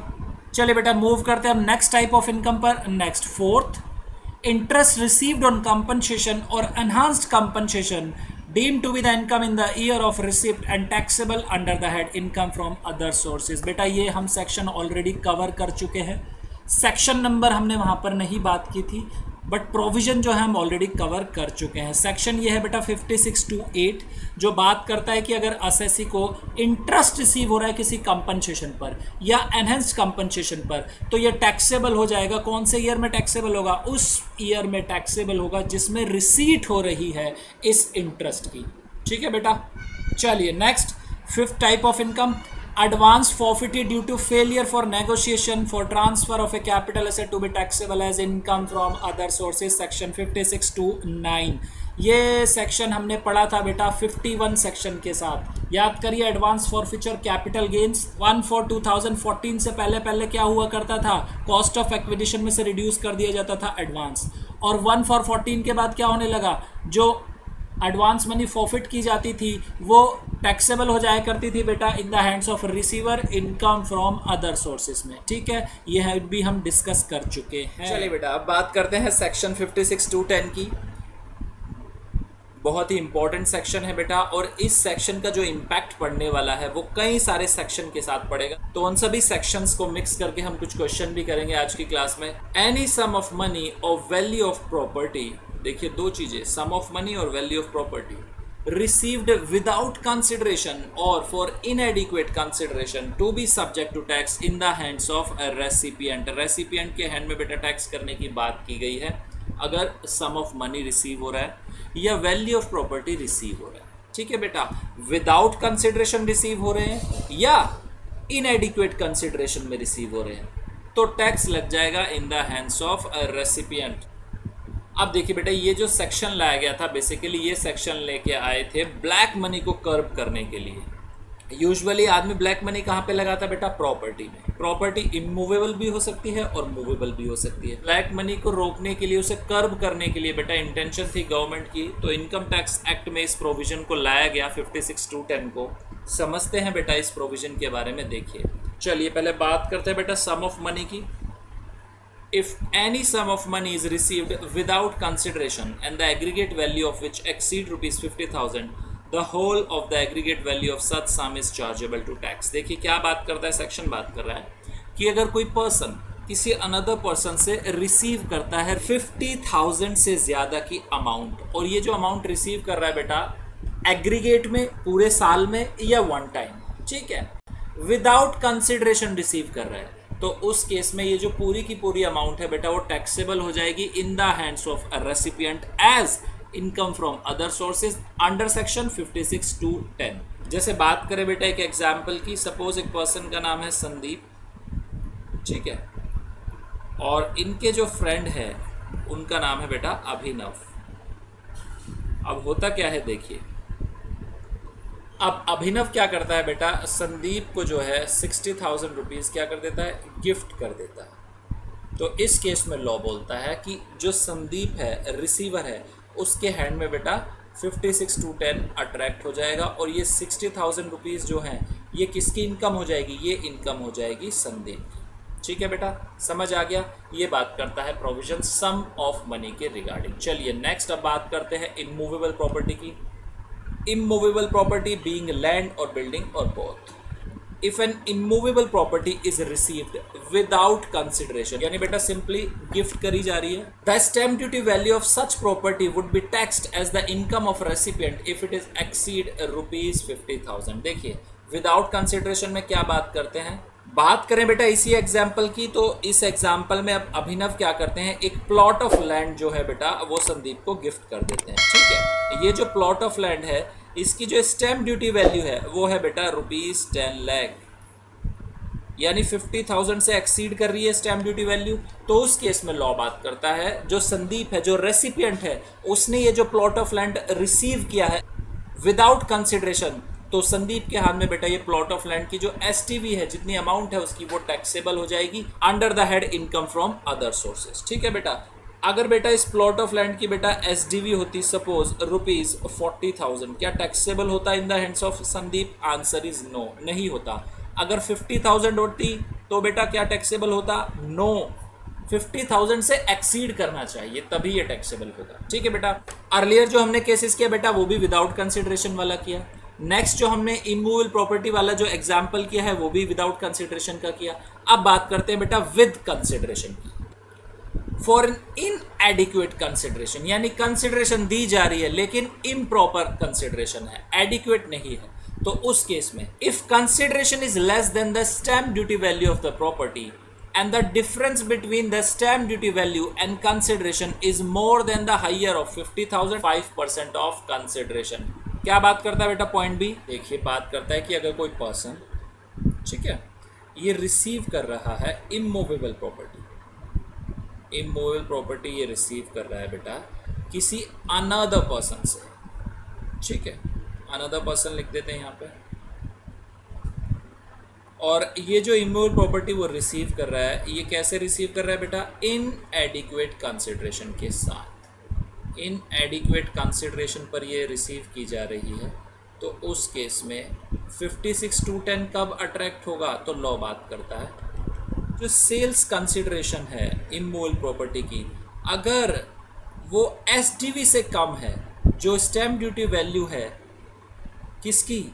चलिए बेटा मूव करते हैं हम नेक्स्ट टाइप ऑफ इनकम पर। Next fourth, interest received on compensation or enhanced compensation deemed to be the income in the year of receipt and taxable under the head income from other sources। बेटा ये हम सेक्शन ऑलरेडी कवर कर चुके हैं, सेक्शन नंबर हमने वहाँ पर नहीं बात की थी, बट प्रोविजन जो है हम ऑलरेडी कवर कर चुके हैं। सेक्शन ये है बेटा 5628 जो बात करता है कि अगर असेसी को इंटरेस्ट रिसीव हो रहा है किसी कंपनसेशन पर या एनहेंस्ड कंपनसेशन पर, तो ये टैक्सेबल हो जाएगा। कौन से ईयर में टैक्सेबल होगा? उस ईयर में टैक्सेबल होगा जिसमें रिसीट हो रही है इस इंटरेस्ट की। ठीक है बेटा। चलिए next fifth type of income, advance forfeited due to failure for negotiation for transfer of a capital asset to be taxable as income from other sources, section 5629। ये सेक्शन हमने पढ़ा था बेटा 51 सेक्शन के साथ, याद करिए। Advance forfeiture capital gains 1 for 2014 से पहले क्या हुआ करता था, कॉस्ट ऑफ एक्विजिशन में से रिड्यूस कर दिया जाता था एडवांस, और 1 for 14 के बाद क्या होने लगा, जो एडवांस मनी फॉरफिट की जाती थी वो टैक्सेबल हो जाया करती थी बेटा इन the hands of receiver income from other sources में। ठीक है, यह भी हम डिस्कस कर चुके हैं। चलिए बेटा अब बात करते हैं सेक्शन 56(2)(10) की। बहुत ही इंपॉर्टेंट सेक्शन है बेटा, और इस सेक्शन का जो इम्पैक्ट पड़ने वाला है वो कई सारे सेक्शन के साथ पड़ेगा, तो उन सभी सेक्शंस को मिक्स करके हम कुछ क्वेश्चन भी करेंगे आज की क्लास में। एनी सम ऑफ मनी और वैल्यू ऑफ प्रॉपर्टी, देखिए दो चीजें, सम ऑफ मनी और value of property, received without consideration or for inadequate consideration to be subject to tax in the hands of a recipient। Recipient के हैंड में बेटा टैक्स करने की बात की गई है अगर सम ऑफ मनी रिसीव हो रहा है या वैल्यू ऑफ प्रॉपर्टी रिसीव हो रहा है। ठीक है बेटा, विदाउट कंसिडरेशन रिसीव हो रहे हैं या इनएडिक्वेट कंसिडरेशन में रिसीव हो रहे हैं तो टैक्स लग जाएगा इन the hands of a recipient. अब देखिए बेटा, ये जो सेक्शन लाया गया था बेसिकली ये सेक्शन लेके आए थे ब्लैक मनी को कर्ब करने के लिए। यूजुअली आदमी ब्लैक मनी कहाँ पे लगाता है बेटा? प्रॉपर्टी में। प्रॉपर्टी इमूवेबल भी हो सकती है और मूवेबल भी हो सकती है। ब्लैक मनी को रोकने के लिए, उसे कर्ब करने के लिए बेटा इंटेंशन थी गवर्नमेंट की, तो इनकम टैक्स एक्ट में इस प्रोविजन को लाया गया 56(2)(10) को। समझते हैं बेटा इस प्रोविजन के बारे में। देखिए चलिए पहले बात करते हैं बेटा सम ऑफ मनी की। If any sum of money is received without consideration and the aggregate value of which exceed rupees 50,000, the whole of the aggregate value of such sum is chargeable to tax। देखिए क्या बात करता है सेक्शन, बात कर रहा है कि अगर कोई पर्सन किसी अनदर पर्सन से रिसीव करता है 50,000 से ज़्यादा की अमाउंट, और ये जो अमाउंट रिसीव कर रहा है बेटा एग्रीगेट में पूरे साल में या वन टाइम, ठीक है, विदाउट कंसिडरेशन रिसीव कर रहा है, तो उस केस में ये जो पूरी की पूरी अमाउंट है बेटा वो टैक्सेबल हो जाएगी in the hands of a recipient as income from other sources under section 56(2)(10)। जैसे बात करें बेटा एक एग्जाम्पल की, सपोज एक पर्सन का नाम है संदीप, ठीक है, और इनके जो फ्रेंड है उनका नाम है बेटा अभिनव। अब होता क्या है देखिए, अब अभिनव क्या करता है बेटा, संदीप को जो है 60,000 रुपीज़ क्या कर देता है, गिफ्ट कर देता है। तो इस केस में लॉ बोलता है कि जो संदीप है रिसीवर है उसके हैंड में बेटा 56,210 अट्रैक्ट हो जाएगा, और ये 60,000 रुपीज़ जो हैं ये किसकी इनकम हो जाएगी, ये इनकम हो जाएगी संदीप की। ठीक है बेटा, समझ आ गया। ये बात करता है प्रोविजन सम ऑफ मनी के रिगार्डिंग। चलिए नेक्स्ट अब बात करते हैं इमूवेबल प्रॉपर्टी की। इमूवेबल प्रॉपर्टी बीइंग लैंड और बिल्डिंग और both. If an immovable property is received without consideration, यानी बेटा सिंपली गिफ्ट करी जा रही है, the stamp duty value of such property would be taxed as the income of recipient if it is exceed ₹50,000। देखिए विदाउट कंसिडरेशन में क्या बात करते हैं, बात करें बेटा इसी एग्जाम्पल की, तो इस एग्जाम्पल में अब अभिनव क्या करते हैं, एक प्लॉट ऑफ लैंड जो है बेटा वो संदीप को गिफ्ट कर देते हैं। ठीक है, ये जो प्लॉट ऑफ लैंड है इसकी जो स्टैम्प ड्यूटी वैल्यू है वो है बेटा ₹10 लाख, यानी 50,000 से एक्सीड कर रही है स्टैम्प ड्यूटी वैल्यू। तो उस केस में लॉ बात करता है जो संदीप है, जो रेसिपिएंट है, उसने ये जो प्लॉट ऑफ लैंड रिसीव किया है विदाउट कंसिडरेशन, तो संदीप के हाथ में बेटा ये प्लॉट ऑफ लैंड की जो एसटीवी है, जितनी अमाउंट है उसकी, वो टैक्सेबल हो जाएगी under the head income from other sources. ठीक है बेटा, अगर बेटा इस प्लॉट ऑफ लैंड की बेटा एसडीवी होती सपोज ₹40,000, क्या टैक्सेबल होता in the hands of Sandeep? Answer is no, नहीं होता। अगर 50,000 होती तो बेटा क्या टैक्सेबल होता? नो, 50,000 से एक्सीड करना चाहिए तभी ये टैक्सेबल होगा। ठीक है बेटा, अर्लियर जो हमने केसेस किया बेटा वो भी विदाउट कंसिडरेशन वाला किया। नेक्स्ट जो हमने इमूवेबल प्रॉपर्टी वाला जो एग्जाम्पल किया है वो भी विदाउट कंसिडरेशन का किया। अब बात करते हैं बेटा विद कंसिडरेशन की। फॉर एन इनएडिक्वेट कंसिडरेशन, यानी कंसिडरेशन दी जा रही है लेकिन इम्प्रॉपर कंसिडरेशन है, एडिक्वेट नहीं है, तो उस केस में if consideration is less than the stamp duty value of the property and the difference between the stamp duty value and consideration is more than the higher of 50,000, 5% of consideration। क्या बात करता है बेटा पॉइंट बी? देखिए बात करता है कि अगर कोई पर्सन, ठीक है, ये रिसीव कर रहा है इमूवेबल प्रॉपर्टी, इमूवेबल प्रॉपर्टी ये रिसीव कर रहा है बेटा किसी अनदर पर्सन से, ठीक है, अनदर पर्सन लिख देते हैं यहाँ पे, और ये जो इमूवेबल प्रॉपर्टी वो रिसीव कर रहा है, ये कैसे रिसीव कर रहा है बेटा? इनएडिक्वेट कंसिडरेशन के साथ। इनएडिक्वेट कंसिडरेशन पर ये रिसीव की जा रही है, तो उस केस में 56,210 कब अट्रैक्ट होगा? तो लॉ बात करता है जो सेल्स कंसिडरेशन है इमूवेबल प्रॉपर्टी की, अगर वो एसडीवी से कम है, जो स्टैम्प ड्यूटी वैल्यू है किसकी?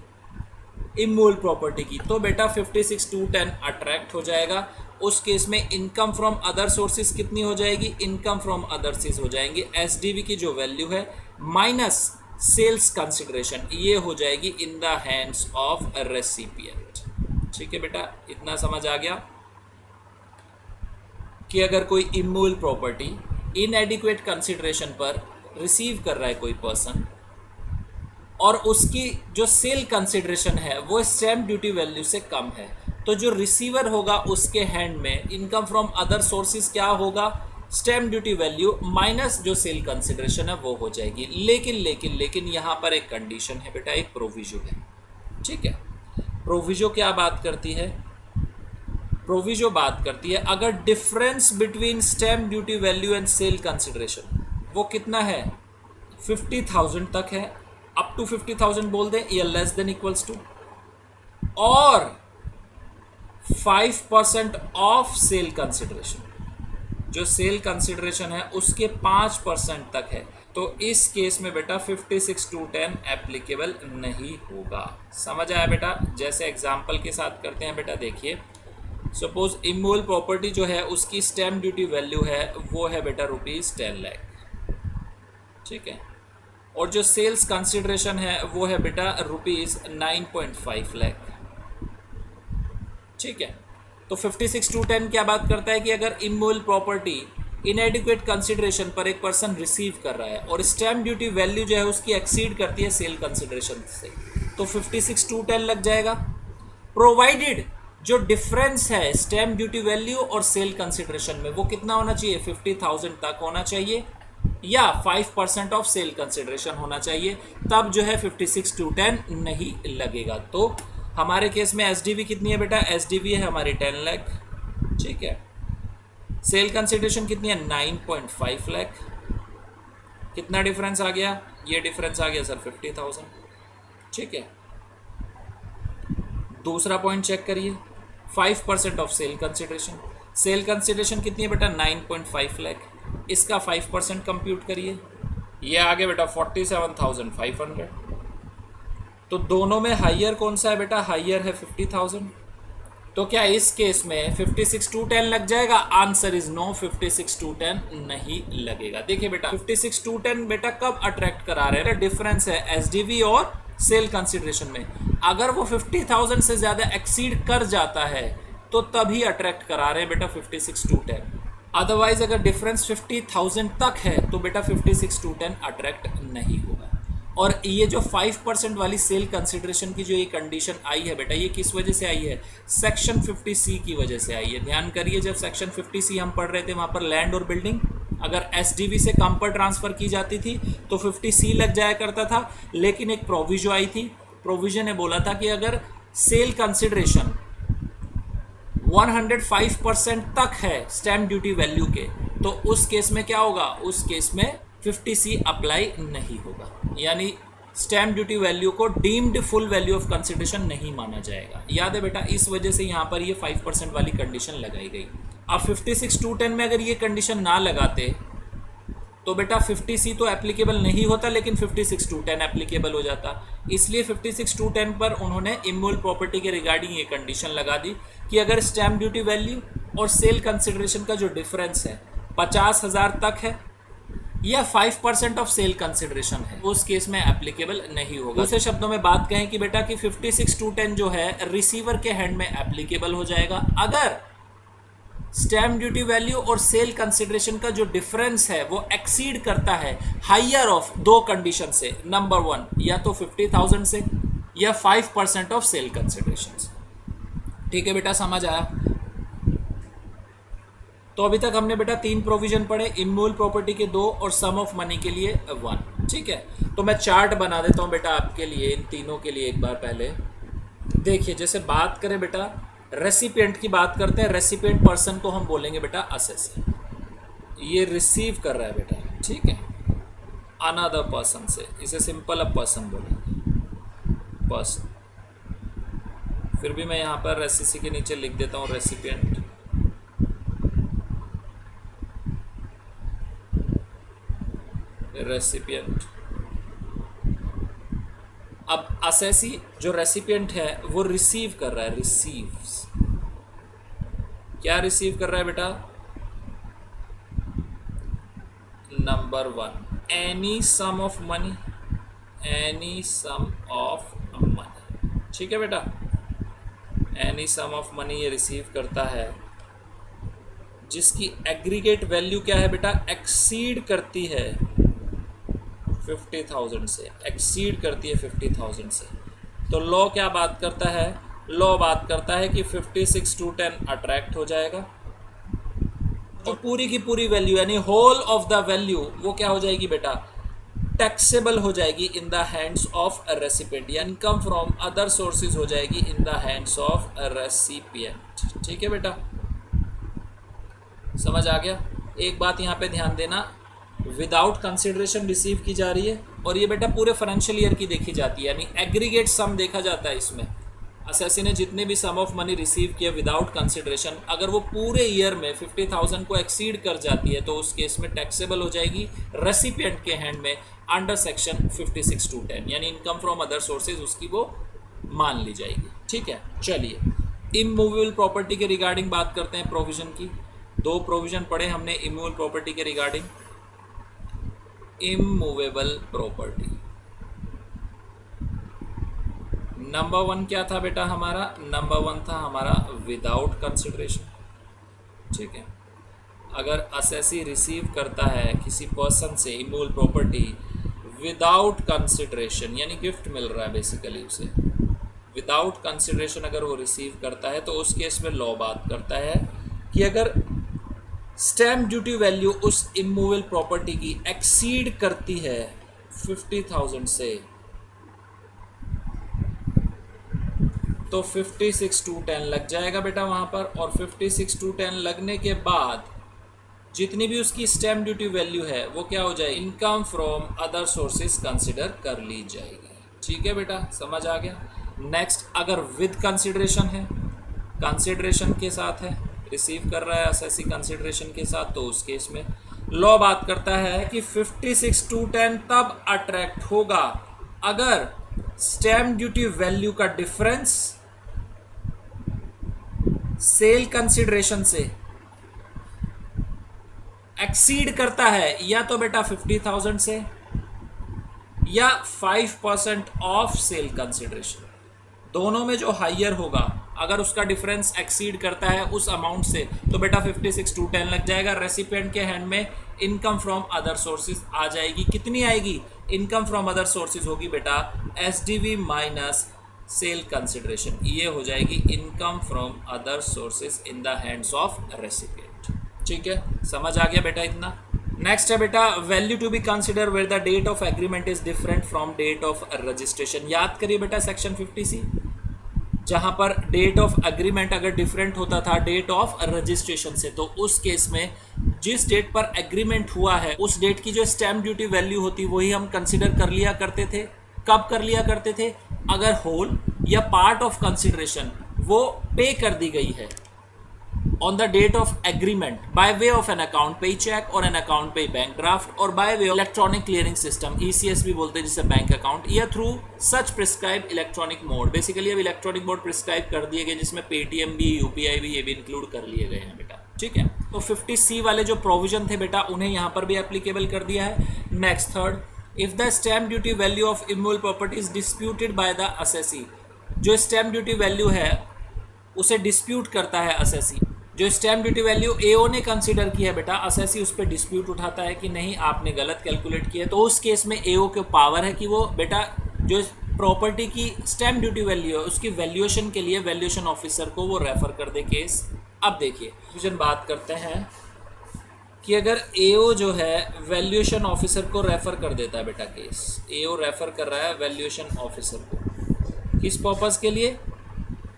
इमूवेबल प्रॉपर्टी की, तो बेटा 56,210 अट्रैक्ट हो जाएगा। उस केस में इनकम फ्रॉम अदर सोर्सेज कितनी हो जाएगी? इनकम फ्रॉम अदर सोर्सेज हो जाएंगे एसडीवी की जो वैल्यू है माइनस सेल्स कंसिडरेशन, ये हो जाएगी in the hands of recipient. ठीक है बेटा, इतना समझ आ गया कि अगर कोई इमूवेबल प्रॉपर्टी इनएडिक्वेट कंसिडरेशन पर रिसीव कर रहा है कोई पर्सन, और उसकी जो सेल कंसिडरेशन है वो स्टैम्प ड्यूटी वैल्यू से कम है, तो जो रिसीवर होगा उसके हैंड में इनकम फ्रॉम अदर सोर्सेज क्या होगा? स्टैम्प ड्यूटी वैल्यू माइनस जो सेल कंसिडरेशन है वो हो जाएगी। लेकिन लेकिन लेकिन यहाँ पर एक कंडीशन है बेटा, एक प्रोविजो है। ठीक है, प्रोविजो क्या बात करती है? प्रोविजो बात करती है अगर difference between stamp duty value and sale consideration वो कितना है? 50,000 तक है, अप टू 50,000 बोल दें, या लेस देन इक्वल्स टू, और 5% ऑफ सेल कंसिडरेशन, जो सेल कंसिडरेशन है उसके 5% तक है, तो इस केस में बेटा 56,210 एप्लीकेबल नहीं होगा। समझ आया बेटा? जैसे एग्जांपल के साथ करते हैं बेटा, देखिए सपोज इमूवेबल प्रॉपर्टी जो है उसकी स्टैम्प ड्यूटी वैल्यू है वो है बेटा ₹10 लाख, ठीक है, और जो सेल्स कंसिडरेशन है वो है बेटा ₹9.5 लाख। ठीक है, तो 56,210 क्या बात करता है कि अगर इमूवेबल प्रॉपर्टी इनएडिक्वेट कंसिडरेशन पर एक पर्सन रिसीव कर रहा है और स्टैम्प ड्यूटी वैल्यू जो है उसकी एक्सीड करती है सेल कंसिडरेशन से, तो 56,210 लग जाएगा। प्रोवाइडेड जो डिफरेंस है स्टैम्प ड्यूटी वैल्यू और सेल कंसिडरेशन में वो कितना होना चाहिए, 50,000 तक होना चाहिए या 5% ऑफ सेल कंसिडरेशन होना चाहिए, तब जो है 56,210 नहीं लगेगा। तो हमारे केस में एसडीवी कितनी है बेटा, एसडीवी है हमारी 10 लाख, ठीक है। सेल कंसिडरेशन कितनी है, 9.5 लाख। कितना डिफरेंस आ गया, ये डिफरेंस आ गया सर 50,000, ठीक है। दूसरा पॉइंट चेक करिए, 5% of sale consideration. Sale consideration कितनी है बेटा, 9.5 लाख। इसका 5% कंप्यूट करिए, ये आ गया बेटा 47,500। तो दोनों में हाइयर कौन सा है बेटा, हाइयर है 50,000। तो क्या इस केस में 56,210 लग जाएगा, आंसर इज नो, 56,210 नहीं लगेगा। देखिए बेटा 56,210 बेटा कब अट्रैक्ट करा रहे हैं, डिफरेंस है एसडीवी और सेल कंसिडरेशन में। अगर वो 50,000 से ज्यादा एक्सीड कर जाता है तो तभी अट्रैक्ट करा रहे हैं बेटा 56,210। अदरवाइज अगर डिफरेंस 50,000 तक है तो बेटा 56,210 अट्रैक्ट नहीं होगा। और ये जो 5% वाली सेल कंसिडरेशन की जो ये कंडीशन आई है बेटा, ये किस वजह से आई है, सेक्शन 50C की वजह से आई है। ध्यान करिए, जब सेक्शन 50C हम पढ़ रहे थे वहां पर लैंड और बिल्डिंग अगर एसडीवी से कम पर ट्रांसफर की जाती थी तो 50C लग जाया करता था, लेकिन एक प्रोविजन आई थी, प्रोविजन ने बोला था कि अगर सेल कंसिडरेशन 105% तक है स्टैम्प ड्यूटी वैल्यू के, तो उस केस में क्या होगा, उस केस में 50C अप्लाई नहीं होगा, यानी स्टैम्प ड्यूटी वैल्यू को deemed full value of consideration नहीं माना जाएगा। याद है बेटा, इस वजह से यहां पर ये 5% वाली कंडीशन लगाई गई। अब 56,210 में अगर ये कंडीशन ना लगाते तो बेटा 50C तो एप्लीकेबल नहीं होता, लेकिन 56,210 एप्लीकेबल हो जाता। इसलिए 56,210 पर उन्होंने इमूवेबल प्रॉपर्टी के रिगार्डिंग ये कंडीशन लगा दी कि अगर स्टैम्प ड्यूटी वैल्यू और सेल कंसिडरेशन का जो डिफरेंस है 50,000 तक है या 5% ऑफ सेल कंसिडरेशन है, उस केस में एप्लीकेबल नहीं होगा। दूसरे शब्दों में बात कहें कि बेटा कि 56,210 जो है रिसीवर के हैंड में एप्लीकेबल हो जाएगा अगर स्टैम्प ड्यूटी वैल्यू और सेल कंसिडरेशन का जो डिफरेंस है वो एक्सीड करता है हाइयर ऑफ दो कंडीशन से, नंबर 1 या तो 50,000 से या 5% ऑफ सेल कंसिडरेशन से। ठीक है बेटा, समझ आया। तो अभी तक हमने बेटा 3 प्रोविजन पढ़े, इमूवेबल प्रॉपर्टी के 2 और सम ऑफ मनी के लिए 1। ठीक है, तो मैं चार्ट बना देता हूं बेटा आपके लिए, इन तीनों के लिए एक बार पहले देखिए। जैसे बात करें बेटा रेसिपिएंट की बात करते हैं, रेसिपिएंट पर्सन को हम बोलेंगे बेटा असेसी। ये रिसीव कर रहा है बेटा, ठीक है, अनदर पर्सन से, इसे सिंपल अब पर्सन बोलेंगे, पर्सन। फिर भी मैं यहां पर रेसिसी के नीचे लिख देता हूं रेसिपिएंट। रेसिपिएंट। अब असेसी जो रेसिपिएंट है वो रिसीव कर रहा है, रिसीव्स। क्या रिसीव कर रहा है बेटा, number 1 any sum of money, any sum of money. ठीक है बेटा, एनी सम ऑफ मनी ये रिसीव करता है जिसकी एग्रीगेट वैल्यू क्या है बेटा, एक्सीड करती है 50,000 से, एक्सीड करती है 50,000 से। तो लॉ क्या बात करता है, लॉ बात करता है कि 56,210 अट्रैक्ट हो जाएगा। तो पूरी की पूरी वैल्यू यानी होल ऑफ द वैल्यू वो क्या हो जाएगी बेटा, टैक्सेबल हो जाएगी in the hands of a recipient, या इनकम फ्रॉम अदर सोर्सेज हो जाएगी in the hands of a recipient. ठीक है बेटा, समझ आ गया। एक बात यहाँ पे ध्यान देना, विदाउट कंसिडरेशन रिसीव की जा रही है और ये बेटा पूरे फाइनेंशियल ईयर की देखी जाती है, यानी एग्रीगेट सम देखा जाता है इसमें। असेसी ने जितने भी सम ऑफ मनी रिसीव किया विदाउट कंसिडरेशन, अगर वो पूरे ईयर में 50,000 को एक्सीड कर जाती है तो उस केस में टैक्सेबल हो जाएगी रेसिपिएंट के हैंड में अंडर सेक्शन 56,210, यानी इनकम फ्रॉम अदर सोर्सेज उसकी वो मान ली जाएगी। ठीक है, चलिए इमूवेबल प्रॉपर्टी के रिगार्डिंग बात करते हैं प्रोविजन की। 2 प्रोविजन पढ़े हमने इमूवेबल प्रॉपर्टी के रिगार्डिंग। इमूवेबल प्रॉपर्टी नंबर 1 क्या था बेटा हमारा, नंबर 1 था हमारा विदाउट कंसिडरेशन। ठीक है, अगर असेसी रिसीव करता है किसी पर्सन से इमूवेबल प्रॉपर्टी विदाउट कंसिडरेशन, यानी गिफ्ट मिल रहा है बेसिकली उसे, विदाउट कंसिडरेशन अगर वो रिसीव करता है तो उस केस में लॉ बात करता है कि अगर स्टैम्प ड्यूटी वैल्यू उस इमूवेबल प्रॉपर्टी की एक्सीड करती है 50,000 से, तो 56,210 लग जाएगा बेटा वहाँ पर, और 56,210 लगने के बाद जितनी भी उसकी स्टैम्प ड्यूटी वैल्यू है वो क्या हो जाए, income from other sources consider कर ली जाएगी। ठीक है बेटा, समझ आ गया। नेक्स्ट, अगर विद कंसिडरेशन है, कंसिडरेशन के साथ है, रिसीव कर रहा है एसएससी कंसिडरेशन के साथ, तो उस केस में लॉ बात करता है कि 56,210 तब अट्रैक्ट होगा अगर स्टैम्प ड्यूटी वैल्यू का डिफरेंस सेल कंसिडरेशन से एक्सीड करता है, या तो बेटा 50,000 से या 5% ऑफ सेल कंसिडरेशन, दोनों में जो हाइयर होगा, अगर उसका डिफरेंस एक्सीड करता है उस अमाउंट से, तो बेटा 56,210 लग जाएगा। रेसिपिएंट के हैंड में इनकम फ्रॉम अदर सोर्सेज आ जाएगी। कितनी आएगी? इनकम फ्रॉम अदर सोर्सेज होगी बेटा एसडीवी माइनस सेल कंसिडरेशन, ये हो जाएगी income from other sources in the hands of recipient. ठीक है, समझ आ गया बेटा इतना। नेक्स्ट है बेटा value to be consider where the date of agreement is different from date of registration. याद करिए बेटा सेक्शन 50C, जहां पर डेट ऑफ एग्रीमेंट अगर डिफरेंट होता था डेट ऑफ रजिस्ट्रेशन से, तो उस केस में जिस डेट पर एग्रीमेंट हुआ है उस डेट की जो स्टैम्प ड्यूटी वैल्यू होती वही हम कंसिडर कर लिया करते थे। कब कर लिया करते थे? अगर होल या पार्ट ऑफ कंसिडरेशन वो पे कर दी गई है on the date of agreement by way of an account pay check or an account pay bank draft or by way of electronic clearing system, ECS भी बोलते हैं जिसे बैंक अकाउंट, या through such prescribe electronic mode. Basically अब इलेक्ट्रॉनिक मोड प्रिस्क्राइब कर दिए गए जिसमें पेटीएम भी, यूपीआई भी, ये भी इंक्लूड कर लिए गए हैं बेटा। ठीक है, तो 50C वाले जो प्रोविजन थे बेटा उन्हें यहाँ पर भी एप्लीकेबल कर दिया है। Next third, if the stamp duty value of immovable property is disputed by the assessee, जो स्टैम्प ड्यूटी वैल्यू है उसे डिस्प्यूट करता है असेसी। जो स्टैम्प ड्यूटी वैल्यू एओ ने कंसीडर की है बेटा, असेसी उस पर डिस्प्यूट उठाता है कि नहीं आपने गलत कैलकुलेट किया है, तो उस केस में एओ के पावर है कि वो बेटा जो प्रॉपर्टी की स्टैम्प ड्यूटी वैल्यू है उसकी वैल्यूएशन के लिए वैल्यूएशन ऑफिसर को वो रेफर कर दे केस। अब देखिए क्वेश्चन बात करते हैं कि अगर एओ जो है वैल्यूएशन ऑफिसर को रेफर कर देता है बेटा केस, एओ रेफर कर रहा है वैल्यूएशन ऑफिसर को, किस पर्पज़ के लिए?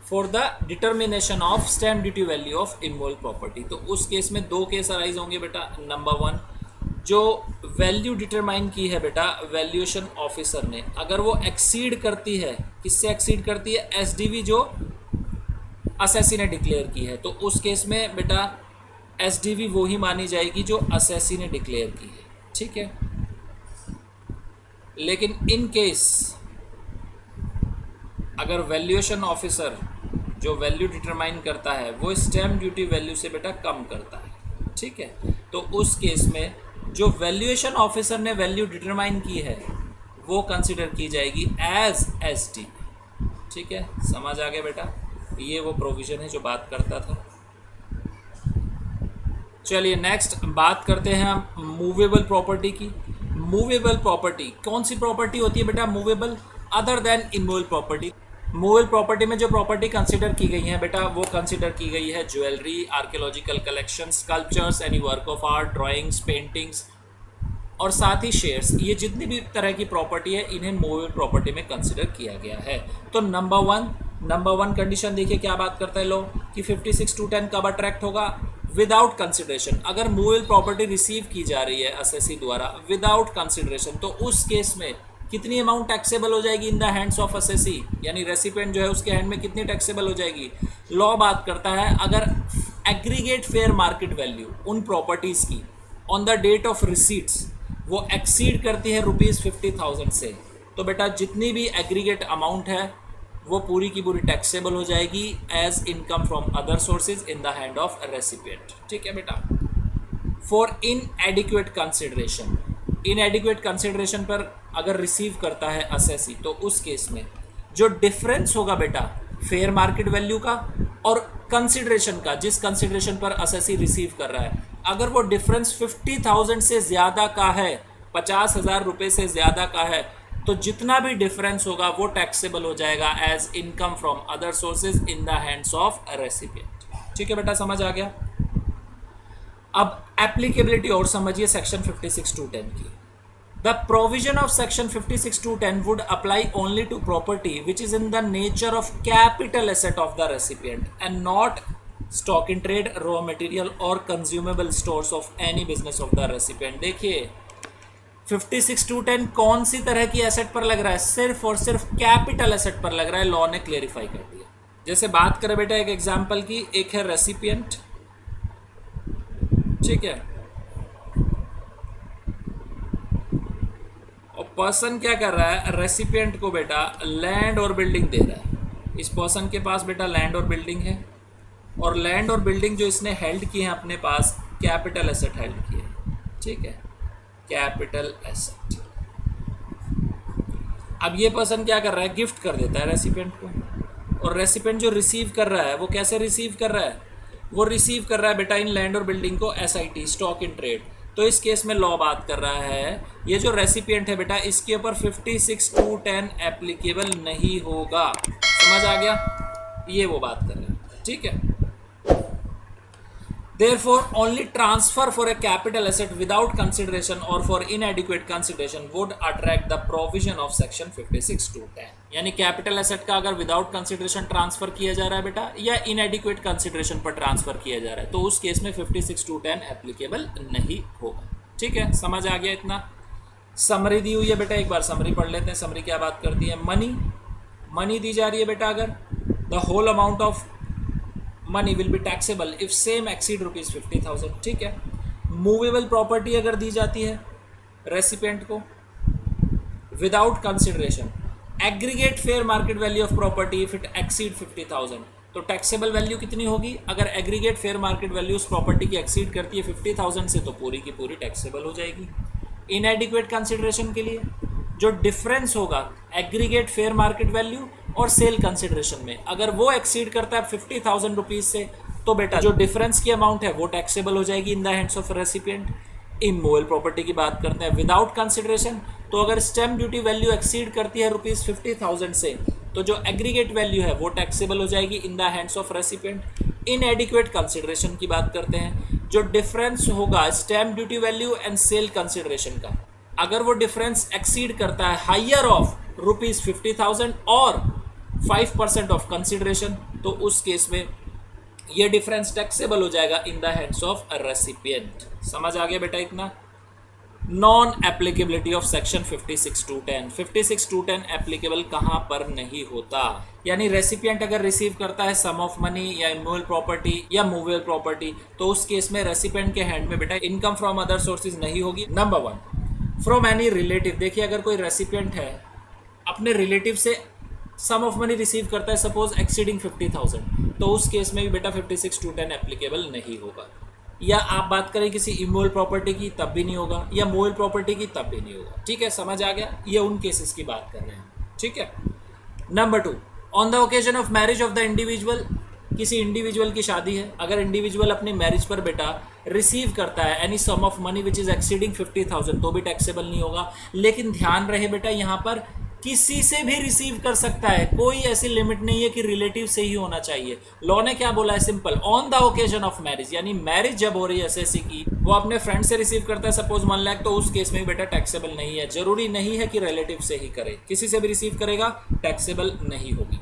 For the determination of stamp duty value of immovable property. तो उस केस में दो केस अराइज होंगे बेटा। नंबर वन, जो वैल्यू डिटरमाइन की है बेटा वैल्यूएशन ऑफिसर ने, अगर वो एक्सीड करती है, किससे एक्सीड करती है? एसडीवी जो असेसी ने डिक्लेयर की है, तो उस केस में बेटा एसडीवी वो ही मानी जाएगी जो असेसी ने डिक्लेयर की है। ठीक है, लेकिन इन केस अगर वैल्यूएशन ऑफिसर जो वैल्यू डिटरमाइन करता है वो स्टैम्प ड्यूटी वैल्यू से बेटा कम करता है, ठीक है, तो उस केस में जो वैल्यूएशन ऑफिसर ने वैल्यू डिटरमाइन की है वो कंसिडर की जाएगी एज एसटी। ठीक है, समझ आ गया बेटा, ये वो प्रोविजन है जो बात करता था। चलिए नेक्स्ट बात करते हैं हम मूवेबल प्रॉपर्टी की। मूवेबल प्रॉपर्टी कौन सी प्रॉपर्टी होती है बेटा? Movable other than immovable property. Movable property में जो प्रॉपर्टी कंसिडर की गई है बेटा वो कंसिडर की गई है jewellery, archaeological collection, sculptures, any work of art, drawings, paintings और साथ ही शेयर्स। ये जितनी भी तरह की प्रॉपर्टी है इन्हें मूवेबल प्रॉपर्टी में कंसिडर किया गया है। तो नंबर वन कंडीशन देखिए क्या बात करता है लो कि 56,210 कब अट्रैक्ट होगा? Without consideration. अगर मूवेबल प्रॉपर्टी रिसीव की जा रही है असेसी द्वारा विदाउट कंसिडरेशन, तो उस केस में कितनी अमाउंट टैक्सेबल हो जाएगी in the hands of assessee, यानी रेसिपिएंट जो है उसके हैंड में कितनी टैक्सेबल हो जाएगी? लॉ बात करता है अगर एग्रीगेट फेयर मार्केट वैल्यू उन प्रॉपर्टीज़ की on the date of receipts वो एक्सीड करती है ₹50,000 से, तो बेटा जितनी भी एग्रीगेट अमाउंट है वो पूरी की पूरी टैक्सेबल हो जाएगी as income from other sources in the hand of recipient. ठीक है बेटा। For inadequate consideration, inadequate consideration पर अगर रिसीव करता है असेसी, तो उस केस में जो डिफरेंस होगा बेटा फेयर मार्केट वैल्यू का और कंसिडरेशन का, जिस कंसिडरेशन पर असेसी रिसीव कर रहा है, अगर वो डिफरेंस 50,000 से ज़्यादा का है 50,000 रुपये से ज़्यादा का है तो जितना भी डिफरेंस होगा वो टैक्सेबल हो जाएगा as income from other sources in the hands of recipient. ठीक है बेटा, समझ आ गया। अब एप्लीकेबिलिटी और समझिए सेक्शन 56(2)(10) की। The provision of section 56(2)(10) would apply only to property which is in the nature of capital asset of the recipient and not stock in trade, raw material or consumable stores of any business of the recipient। देखिए 56(2)(10) कौन सी तरह की एसेट पर लग रहा है? सिर्फ और सिर्फ कैपिटल एसेट पर लग रहा है। लॉ ने क्लेरिफाई कर दिया। जैसे बात करें बेटा एक एग्जांपल की, एक है रेसिपिएंट, ठीक है, और पर्सन क्या कर रहा है, रेसिपिएंट को बेटा लैंड और बिल्डिंग दे रहा है। इस पर्सन के पास बेटा लैंड और बिल्डिंग है, और लैंड और बिल्डिंग जो इसने हेल्ड की है अपने पास, कैपिटल एसेट हेल्ड की है, ठीक है, कैपिटल एसेट। अब ये पर्सन क्या कर रहा है, गिफ्ट कर देता है रेसिपिएंट को, और रेसिपिएंट जो रिसीव कर रहा है वो कैसे रिसीव कर रहा है, वो रिसीव कर रहा है बेटा इन लैंड और बिल्डिंग को SIT, स्टॉक इन ट्रेड। तो इस केस में लॉ बात कर रहा है ये जो रेसिपिएंट है बेटा इसके ऊपर 56(2)(10) एप्लीकेबल नहीं होगा। समझ आ गया, ये वो बात कर रहे हैं, ठीक है। Therefore, only transfer for a capital asset without consideration or for inadequate consideration would attract the provision of section 56(2)(10)। यानी कैपिटल एसेट का अगर विदाउट कंसिडरेशन ट्रांसफर किया जा रहा है बेटा या इनएडिक्वेट कंसिडरेशन पर ट्रांसफर किया जा रहा है तो उस केस में 56(2)(10) एप्लीकेबल नहीं होगा। ठीक है, समझ आ गया इतना। समरी दी हुई है बेटा, एक बार समरी पढ़ लेते हैं। समरी क्या बात करती है, मनी दी जा रही है बेटा, अगर the whole amount of money will be taxable if same exceed ₹50,000। ठीक है, मूवेबल प्रॉपर्टी अगर दी जाती है रेसिपिएंट को without consideration, aggregate fair market value of property if it exceed 50,000, तो टैक्सेबल वैल्यू कितनी होगी, अगर एग्रीगेट फेयर मार्केट वैल्यू उस प्रॉपर्टी की एक्सीड करती है 50,000 से तो पूरी की पूरी टैक्सेबल हो जाएगी। इनएडिक्वेट कंसिडरेशन के लिए जो डिफरेंस होगा एग्रीगेट फेयर मार्केट वैल्यू और सेल कंसिडरेशन में, अगर वो एक्सीड करता है 50,000 रुपीज से तो बेटा जो डिफरेंस की अमाउंट है वो टैक्सेबल हो जाएगी in the hands of recipient. Immovable property की बात करते हैं विदाउट कंसिडरेशन, तो अगर स्टैम्प ड्यूटी वैल्यू एक्सीड करती है ₹50,000 से तो जो एग्रीगेट वैल्यू है वो टैक्सेबल हो जाएगी in the hands of recipient. इनएडिक्वेट consideration की बात करते हैं, जो डिफरेंस होगा stamp duty value and sale consideration का, अगर वो डिफरेंस एक्सीड करता है हायर ऑफ ₹50,000 और 5% ऑफ कंसिडरेशन तो उस केस में ये डिफरेंस टैक्सेबल हो जाएगा इन द हैंड्स ऑफ रेसिपिएंट। समझ आ गया बेटा इतना। Non applicability of section 56(2)(10), 56(2)(10) applicable कहाँ पर नहीं होता, यानी रेसिपिएंट अगर रिसीव करता है सम ऑफ मनी या इमूवेबल प्रॉपर्टी या मूवेबल प्रॉपर्टी तो उस केस में रेसिपिएंट के हैंड में बेटा इनकम फ्रॉम अदर सोर्सेज नहीं होगी। Number 1, from any relative. देखिए अगर कोई रेसिपिएंट है अपने रिलेटिव से सम ऑफ मनी रिसीव करता है सपोज एक्सीडिंग 50,000 तो उस केस में भी बेटा 56(2)(10) एप्लीकेबल नहीं होगा। या आप बात करें किसी इमूवेबल प्रॉपर्टी की तब भी नहीं होगा, या मूवेबल प्रॉपर्टी की तब भी नहीं होगा। ठीक है, समझ आ गया, ये उन केसेस की बात कर रहे हैं। ठीक है। Number 2, on the occasion of marriage of the individual, किसी इंडिविजुअल की शादी है, अगर इंडिविजुअल अपनी मैरिज पर बेटा रिसीव करता है any sum of money which is exceeding 50,000 तो भी टैक्सेबल नहीं होगा। लेकिन ध्यान रहे बेटा यहाँ पर किसी से भी रिसीव कर सकता है, कोई ऐसी लिमिट नहीं है कि रिलेटिव से ही होना चाहिए। लॉ ने क्या बोला है, simple, on the occasion of marriage, यानी मैरिज जब हो रही है एसएससी की, वो अपने फ्रेंड से रिसीव करता है सपोज 1 लाख तो उस केस में भी बेटा टैक्सेबल नहीं है। जरूरी नहीं है कि रिलेटिव से ही करे, किसी से भी रिसीव करेगा टैक्सेबल नहीं होगी।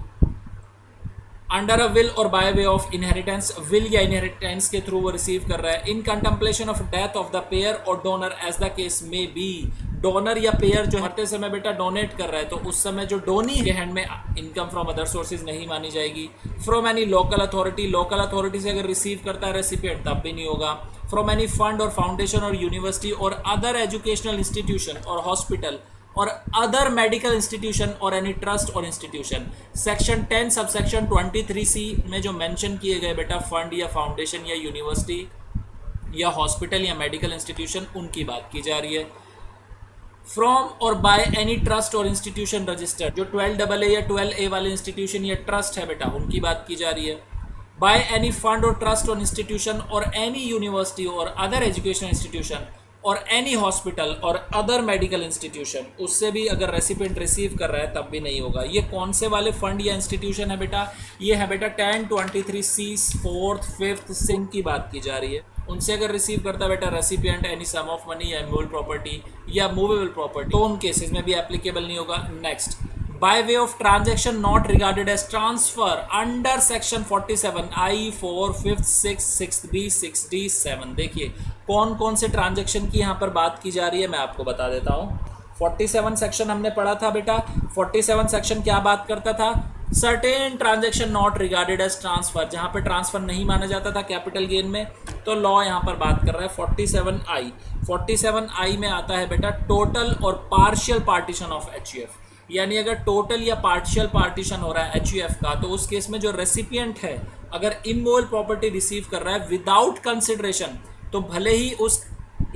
अंडर अ विल और by way of inheritance, will या इनहेरिटेंस के थ्रू वो रिसीव कर रहा है। In contemplation of death of the payer और डोनर एज द केस में बी, डोनर या पेयर जो मरते समय बेटा डोनेट कर रहा है तो उस समय जो डोनी के हैंड में इनकम फ्रॉम अदर सोर्सेज नहीं मानी जाएगी। From any local authority, local authority से अगर रिसीव करता है रेसिपिएंट तब भी नहीं होगा। फ्रॉम एनी फंड और फाउंडेशन और यूनिवर्सिटी और अदर एजुकेशनल इंस्टीट्यूशन और हॉस्पिटल और अदर मेडिकल इंस्टीट्यूशन और एनी ट्रस्ट और इंस्टीट्यूशन। सेक्शन 10 सबसेक्शन 23C में जो मेंशन किए गए बेटा फंड या फाउंडेशन या यूनिवर्सिटी या हॉस्पिटल या मेडिकल इंस्टीट्यूशन, उनकी बात की जा रही है। फ्रॉम और बाय एनी ट्रस्ट और इंस्टीट्यूशन रजिस्टर्ड, जो 12AA या 12A वाले इंस्टीट्यूशन या ट्रस्ट है बेटा उनकी बात की जा रही है। बाय एनी फंड और ट्रस्ट और इंस्टीट्यूशन और एनी यूनिवर्सिटी और अदर एजुकेशनल इंस्टीट्यूशन और एनी हॉस्पिटल और अदर मेडिकल इंस्टीट्यूशन, उससे भी अगर रेसिपिएंट रिसीव कर रहा है तब भी नहीं होगा। ये कौन से वाले फंड या इंस्टीट्यूशन है बेटा? ये है बेटा 1023C 4th 5th सिंक की बात की जा रही है। उनसे अगर रिसीव करता है बेटा recipient any sum of money या इमूवेबल प्रॉपर्टी या मूवेबल प्रॉपर्टी, तो उन केसेस में भी एप्लीकेबल नहीं होगा। Next, by way of transaction not regarded as transfer under section 47I 4 5th 6th 6B 6D 7। देखिए कौन कौन से ट्रांजैक्शन की यहाँ पर बात की जा रही है, मैं आपको बता देता हूँ। 47 सेक्शन हमने पढ़ा था बेटा। 47 सेक्शन क्या बात करता था? Certain transaction not regarded as transfer, जहाँ पर ट्रांसफर नहीं माना जाता था कैपिटल गेन में, तो लॉ यहाँ पर बात कर रहा है 47I। 47I में आता है बेटा टोटल और पार्शियल पार्टीशन ऑफ HUF, यानी अगर टोटल या पार्शियल पार्टीशन हो रहा है HUF का, तो उस केस में जो रेसिपिएंट है अगर इमूवेबल प्रॉपर्टी रिसीव कर रहा है विदाउट कंसिडरेशन, तो भले ही उस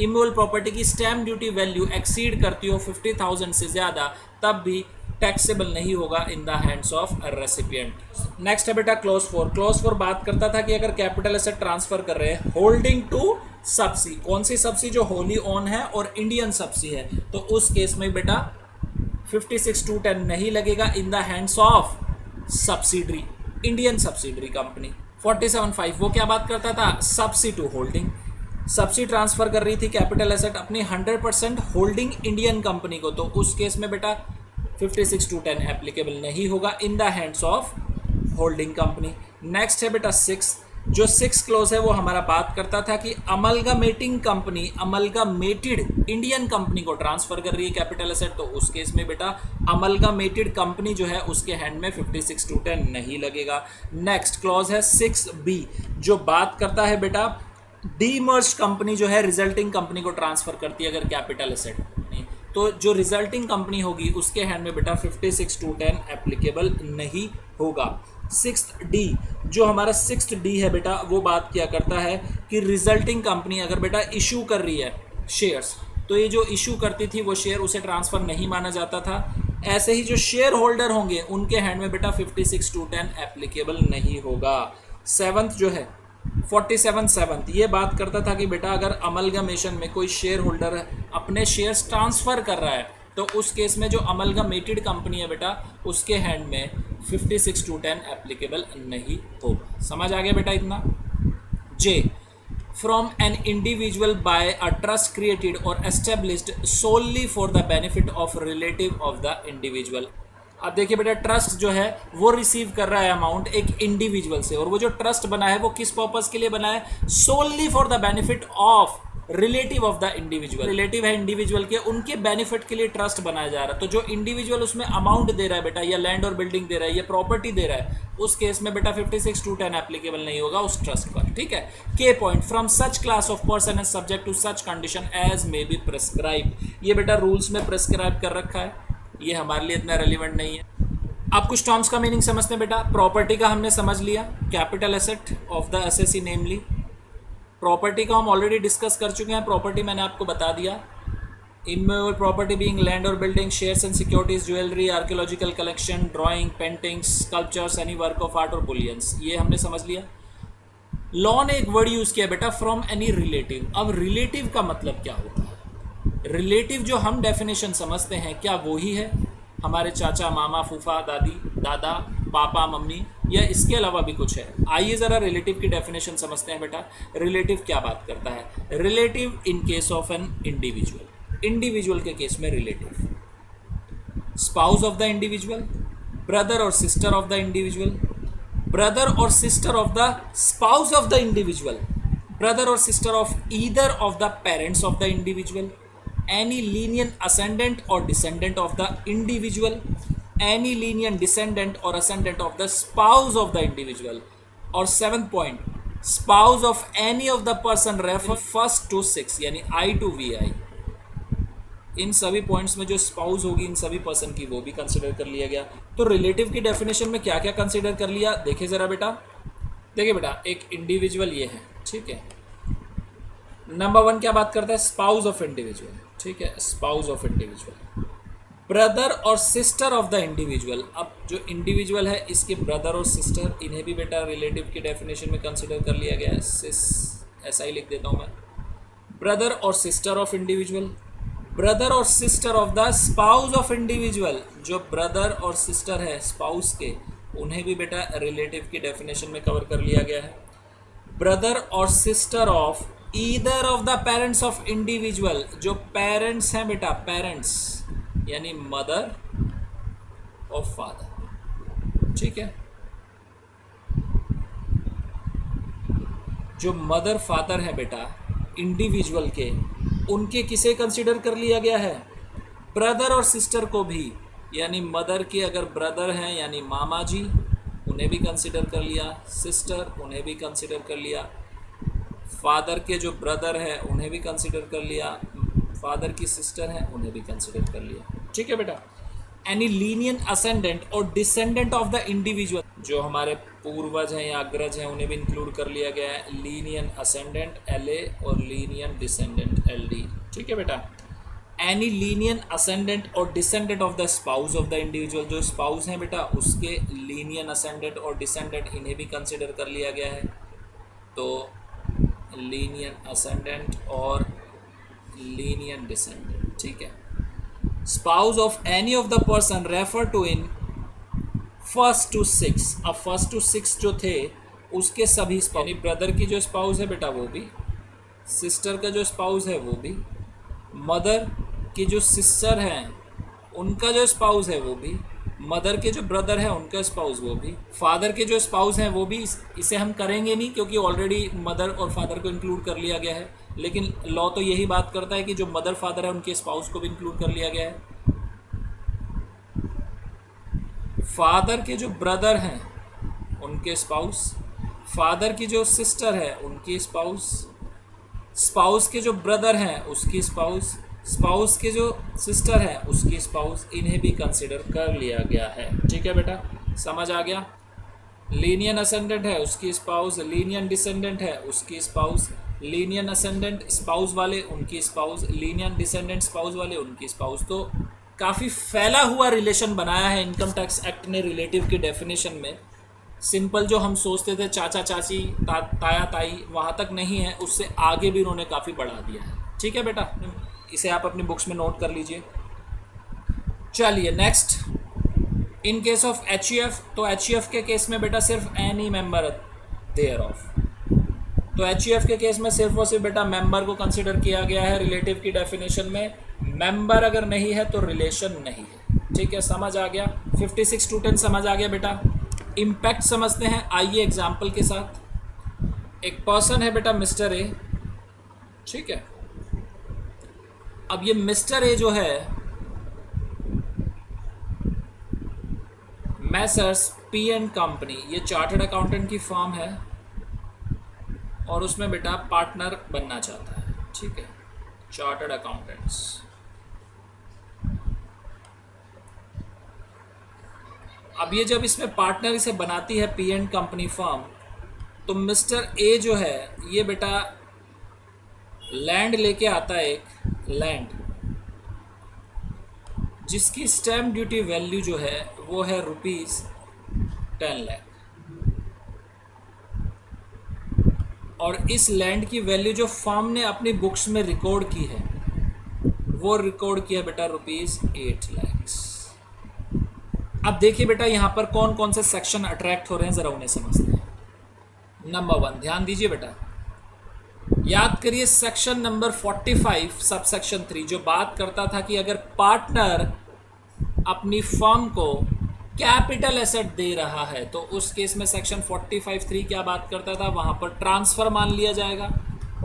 इमूवेबल प्रॉपर्टी की स्टैम्प ड्यूटी वैल्यू एक्सीड करती हो 50,000 से ज़्यादा, तब भी टैक्सेबल नहीं होगा इन the hands of recipient. Next है बेटा क्लोज 4। क्लोज 4 बात करता था कि अगर कैपिटल एसेट ट्रांसफर कर रहे हैं होल्डिंग टू सब्सी, कौन सी सब्सी? जो होली ओन है और इंडियन सब्सी है, तो उस केस में बेटा 56(2)(10 नहीं लगेगा इन the hands of subsidiary, Indian subsidiary company. 47(5) वो क्या बात करता था? सब्सी टू होल्डिंग, सब्सी ट्रांसफर कर रही थी कैपिटल एसेट अपनी 100% होल्डिंग इंडियन कंपनी को, तो उस केस में बेटा 56(2)(10 एप्लीकेबल नहीं होगा इन the hands of holding company. Next है बेटा 6। जो 6 क्लोज है वो हमारा बात करता था कि अमलगामेटिंग कंपनी अमलगामेटेड इंडियन कंपनी को ट्रांसफर कर रही है कैपिटल एसेट, तो उस केस में बेटा अमलगामेटेड कंपनी जो है उसके हैंड में 56(2)(10 नहीं लगेगा। नेक्स्ट क्लॉज है 6B, जो बात करता है बेटा डीमर्ज कंपनी जो है रिजल्टिंग कंपनी को ट्रांसफर करती है अगर कैपिटल एसेट, तो जो रिजल्टिंग कंपनी होगी उसके हैंड में बेटा 56(2)(10 एप्लीकेबल नहीं होगा। 6D, जो हमारा 6D है बेटा, वो बात किया करता है कि रिजल्टिंग कंपनी अगर बेटा इशू कर रही है शेयर्स, तो ये जो इशू करती थी वो शेयर उसे ट्रांसफर नहीं माना जाता था। ऐसे ही जो शेयर होल्डर होंगे उनके हैंड में बेटा 56(2)(10 एप्लीकेबल नहीं होगा। 7th जो है 47(7) ये बात करता था कि बेटा अगर अमलगमेशन में कोई शेयर होल्डर अपने शेयर्स ट्रांसफ़र कर रहा है, तो उस केस में जो अमलगमेटेड कंपनी है बेटा उसके हैंड में 56(2)(10 एप्लीकेबल नहीं होगा। समझ आ गया बेटा इतना? J, from an individual by a trust created और established solely for the benefit of relative of the individual. अब देखिए बेटा ट्रस्ट जो है वो रिसीव कर रहा है अमाउंट एक इंडिविजुअल से, और वो जो ट्रस्ट बना है वो किस पर्पस के लिए बना है? Solely for the benefit of relative of the individual. Relative है इंडिविजुअल के, उनके बेनिफिट के लिए ट्रस्ट बनाया जा रहा है। तो जो इंडिविजुअल उसमें अमाउंट दे रहा है बेटा, या लैंड और बिल्डिंग दे रहा है या प्रॉपर्टी दे रहा है, उस केस में बेटा 56(2)(10 एप्लीकेबल नहीं होगा उस ट्रस्ट पर। ठीक है। K point, from such class of person as subject to such condition as may be prescribe. ये बेटा रूल्स में प्रिस्क्राइब कर रखा है, ये हमारे लिए इतना रेलिवेंट नहीं है। अब कुछ टर्म्स का मीनिंग समझते हैं बेटा। प्रॉपर्टी का हमने समझ लिया, capital asset of the assessee namely. Property का हम ऑलरेडी डिस्कस कर चुके हैं, प्रॉपर्टी मैंने आपको बता दिया। इमूवेबल प्रॉपर्टी बीइंग लैंड और building, shares and securities, jewellery, archaeological collection, drawing, paintings, sculptures, any work of art और बुलियंस, ये हमने समझ लिया। लॉ ने एक वर्ड यूज किया बेटा, फ्रॉम एनी रिलेटिव। अब रिलेटिव का मतलब क्या होता है? रिलेटिव जो हम डेफिनेशन समझते हैं, क्या वो ही है हमारे चाचा, मामा, फूफा, दादी, दादा, पापा, मम्मी, या इसके अलावा भी कुछ है? आइए ज़रा रिलेटिव की डेफिनेशन समझते हैं बेटा। रिलेटिव क्या बात करता है? Relative in case of an individual, individual के केस में relative. Spouse of the individual, brother और sister of the individual, brother और sister of the spouse of the individual, brother और sister of either of the parents of the individual, any lenient ascendant or descendant of the individual, any lenient descendant or ascendant of the spouse of the individual, और 7th point, spouse of any of the person refer first to 6 यानी I to VI। इन सभी पॉइंट्स में जो स्पाउस होगी इन सभी पर्सन की वो भी कंसिडर कर लिया गया। तो रिलेटिव की डेफिनेशन में क्या क्या कंसिडर कर लिया देखिए ज़रा बेटा। देखिए बेटा एक इंडिविजुअल ये है, ठीक है। नंबर 1 क्या बात करता है? स्पाउस ऑफ इंडिविजुअल, ठीक है, स्पाउस ऑफ इंडिविजुअल। ब्रदर और सिस्टर ऑफ द इंडिविजुअल, अब जो इंडिविजुअल है इसके ब्रदर और सिस्टर, इन्हें भी बेटा रिलेटिव की डेफिनेशन में कंसिडर कर लिया गया है। सिस ऐसा ही लिख देता हूँ मैं। ब्रदर और सिस्टर ऑफ इंडिविजुअल, ब्रदर और sister of the spouse of individual, जो ब्रदर और सिस्टर है स्पाउस के, उन्हें भी बेटा रिलेटिव की डेफिनेशन में कवर कर लिया गया है। ब्रदर और sister of either of the parents of individual, जो पेरेंट्स हैं बेटा, पेरेंट्स यानी मदर और फादर, ठीक है, जो मदर फादर है बेटा इंडिविजुअल के, उनके किसे कंसिडर कर लिया गया है, ब्रदर और सिस्टर को भी, यानी मदर के अगर ब्रदर हैं यानी मामा जी, उन्हें भी कंसिडर कर लिया, सिस्टर उन्हें भी कंसिडर कर लिया, फादर के जो ब्रदर हैं उन्हें भी कंसिडर कर लिया, फादर की सिस्टर हैं उन्हें भी कंसिडर कर लिया, ठीक है बेटा। एनी लीनियंट असेंडेंट और डिसेंडेंट ऑफ द इंडिविजुअल, जो हमारे पूर्वज हैं या अग्रज हैं उन्हें भी इंक्लूड कर लिया गया है, लीनियंट असेंडेंट LA और लीनियंट डिसेंडेंट LD, ठीक है बेटा। एनी लीनियंट असेंडेंट और descendant of the spouse of the individual, जो स्पाउस हैं बेटा उसके लीनियंट असेंडेंट और डिसेंडेंट, इन्हें भी कंसिडर कर लिया गया है, तो लीनियंट असेंडेंट और लीनियंट डिसेंडेंट, ठीक है। Spouse of any of the person refer to in first to six, अब फर्स्ट टू सिक्स जो थे उसके सभी स्पाउस, यानी ब्रदर की जो स्पाउस है बेटा वो भी, सिस्टर का जो स्पाउस है वो भी, मदर की जो सिस्टर हैं उनका जो स्पाउस है वो भी, मदर के जो ब्रदर हैं उनका स्पाउस वो भी, फादर के जो स्पाउस हैं वो भी। इसे हम करेंगे नहीं क्योंकि ऑलरेडी मदर और फादर को इंक्लूड कर लिया गया है, लेकिन लॉ तो यही बात करता है कि जो मदर फादर है उनके स्पाउस को भी इंक्लूड कर लिया गया है। फादर के जो ब्रदर हैं उनके स्पाउस, फादर की जो सिस्टर है उनकी स्पाउस, स्पाउस के जो ब्रदर हैं उसकी स्पाउस, स्पाउस के जो सिस्टर है उसकी स्पाउस, इन्हें भी कंसिडर कर लिया गया है, ठीक है बेटा, समझ आ गया। लीनियन असेंडेंट है उसकी स्पाउस, लीनियन डिसेंडेंट है उसकी स्पाउस, लीनियन असेंडेंट स्पाउस वाले उनकी स्पाउस, लीनियन डिसेंडेंट स्पाउस वाले उनकी स्पाउस। तो काफ़ी फैला हुआ रिलेशन बनाया है इनकम टैक्स एक्ट ने रिलेटिव की डेफिनेशन में। सिंपल जो हम सोचते थे चाचा चाची ताया ताई, वहाँ तक नहीं है, उससे आगे भी उन्होंने काफ़ी बढ़ा दिया है, ठीक है बेटा, इसे आप अपनी बुक्स में नोट कर लीजिए। चलिए next, in case of HEF, तो HEF के केस में बेटा सिर्फ एनी मेंबर देयर ऑफ, तो HEF के केस में सिर्फ और सिर्फ बेटा मेंबर को कंसिडर किया गया है रिलेटिव की डेफिनेशन में, मेंबर अगर नहीं है तो रिलेशन नहीं है, ठीक है, समझ आ गया। 56 to 10 समझ आ गया बेटा। इम्पैक्ट समझते हैं, आइए एग्जाम्पल के साथ। एक पर्सन है बेटा मिस्टर ए, ठीक है, अब ये मिस्टर ए जो है मैसर्स P&N कंपनी, ये चार्टर्ड अकाउंटेंट की फर्म है और उसमें बेटा पार्टनर बनना चाहता है, ठीक है, चार्टर्ड अकाउंटेंट्स। अब ये जब इसमें पार्टनर इसे बनाती है P&N कंपनी फर्म, तो मिस्टर ए जो है ये बेटा लैंड लेके आता है, एक लैंड जिसकी स्टैम्प ड्यूटी वैल्यू जो है वो है ₹10 लाख, और इस लैंड की वैल्यू जो फर्म ने अपनी बुक्स में रिकॉर्ड की है वो रिकॉर्ड किया बेटा ₹8 लाख। अब देखिए बेटा यहाँ पर कौन कौन से सेक्शन अट्रैक्ट हो रहे हैं, ज़रा उन्हें समझते हैं। नंबर 1 ध्यान दीजिए बेटा, याद करिए सेक्शन नंबर 45 सब सेक्शन 3 जो बात करता था कि अगर पार्टनर अपनी फर्म को कैपिटल एसेट दे रहा है तो उस केस में सेक्शन 45(3) क्या बात करता था, वहाँ पर ट्रांसफ़र मान लिया जाएगा,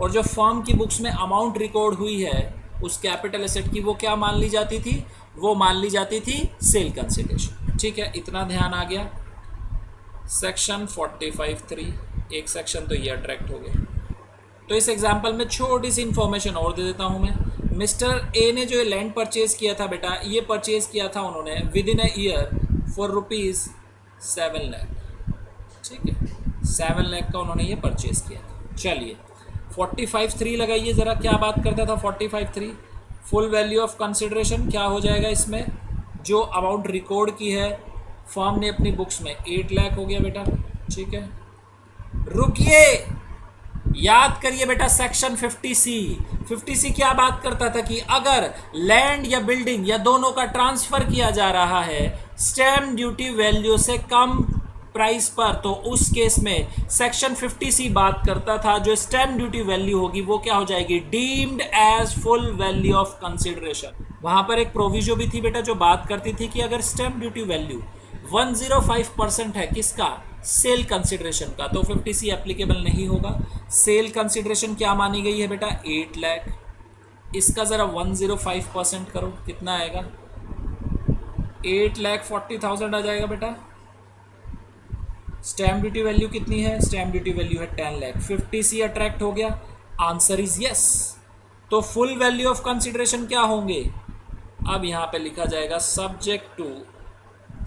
और जो फर्म की बुक्स में अमाउंट रिकॉर्ड हुई है उस कैपिटल एसेट की वो क्या मान ली जाती थी, वो मान ली जाती थी सेल कंसिडरेशन, ठीक है, इतना ध्यान आ गया। सेक्शन 45(3) एक सेक्शन तो ये अट्रैक्ट हो गया। तो इस एग्जाम्पल में छोटी सी इन्फॉर्मेशन और दे देता हूँ मैं। मिस्टर ए ने जो लैंड परचेज़ किया था बेटा, ये परचेज़ किया था उन्होंने with in a year for ₹7 lakh, ठीक है, 7 लाख का उन्होंने ये परचेज़ किया था। चलिए 45(3) लगाइए ज़रा, क्या बात करता था 45(3)? फुल वैल्यू ऑफ कंसिडरेशन क्या हो जाएगा इसमें, जो अमाउंट रिकॉर्ड की है फर्म ने अपनी बुक्स में 8 लाख हो गया बेटा, ठीक है। रुकिए, याद करिए बेटा सेक्शन 50C। 50C क्या बात करता था कि अगर लैंड या बिल्डिंग या दोनों का ट्रांसफर किया जा रहा है स्टैम्प ड्यूटी वैल्यू से कम प्राइस पर, तो उस केस में सेक्शन 50C बात करता था जो स्टैम्प ड्यूटी वैल्यू होगी वो क्या हो जाएगी, deemed as full value of consideration. वहां पर एक प्रोविजो भी थी बेटा जो बात करती थी कि अगर स्टैम्प ड्यूटी वैल्यू 105% है किसका, सेल कंसिडरेशन का, तो 50C एप्लीकेबल नहीं होगा। सेल कंसिडरेशन क्या मानी गई है बेटा, 8 लाख। इसका ज़रा 105% करो, कितना आएगा, 8,40,000 आ जाएगा बेटा। स्टैम्प ड्यूटी वैल्यू कितनी है, स्टैम्प ड्यूटी वैल्यू है 10 लाख। 50C अट्रैक्ट हो गया, आंसर इज यस। तो फुल वैल्यू ऑफ कंसिडरेशन क्या होंगे, अब यहां पे लिखा जाएगा सब्जेक्ट टू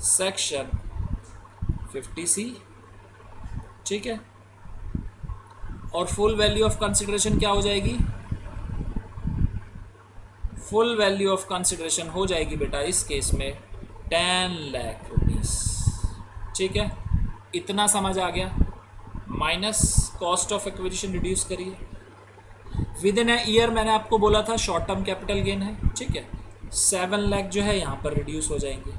सेक्शन 50C, ठीक है। और फुल वैल्यू ऑफ कंसिडरेशन क्या हो जाएगी, फुल वैल्यू ऑफ कंसिडरेशन हो जाएगी बेटा इस केस में 10 लाख रुपीस, ठीक है। इतना समझ आ गया। Minus cost of acquisition reduce करिए। विद इन ए ईयर मैंने आपको बोला था शॉर्ट टर्म कैपिटल गेन है, ठीक है। 7 लाख जो है यहाँ पर रिड्यूस हो जाएंगे।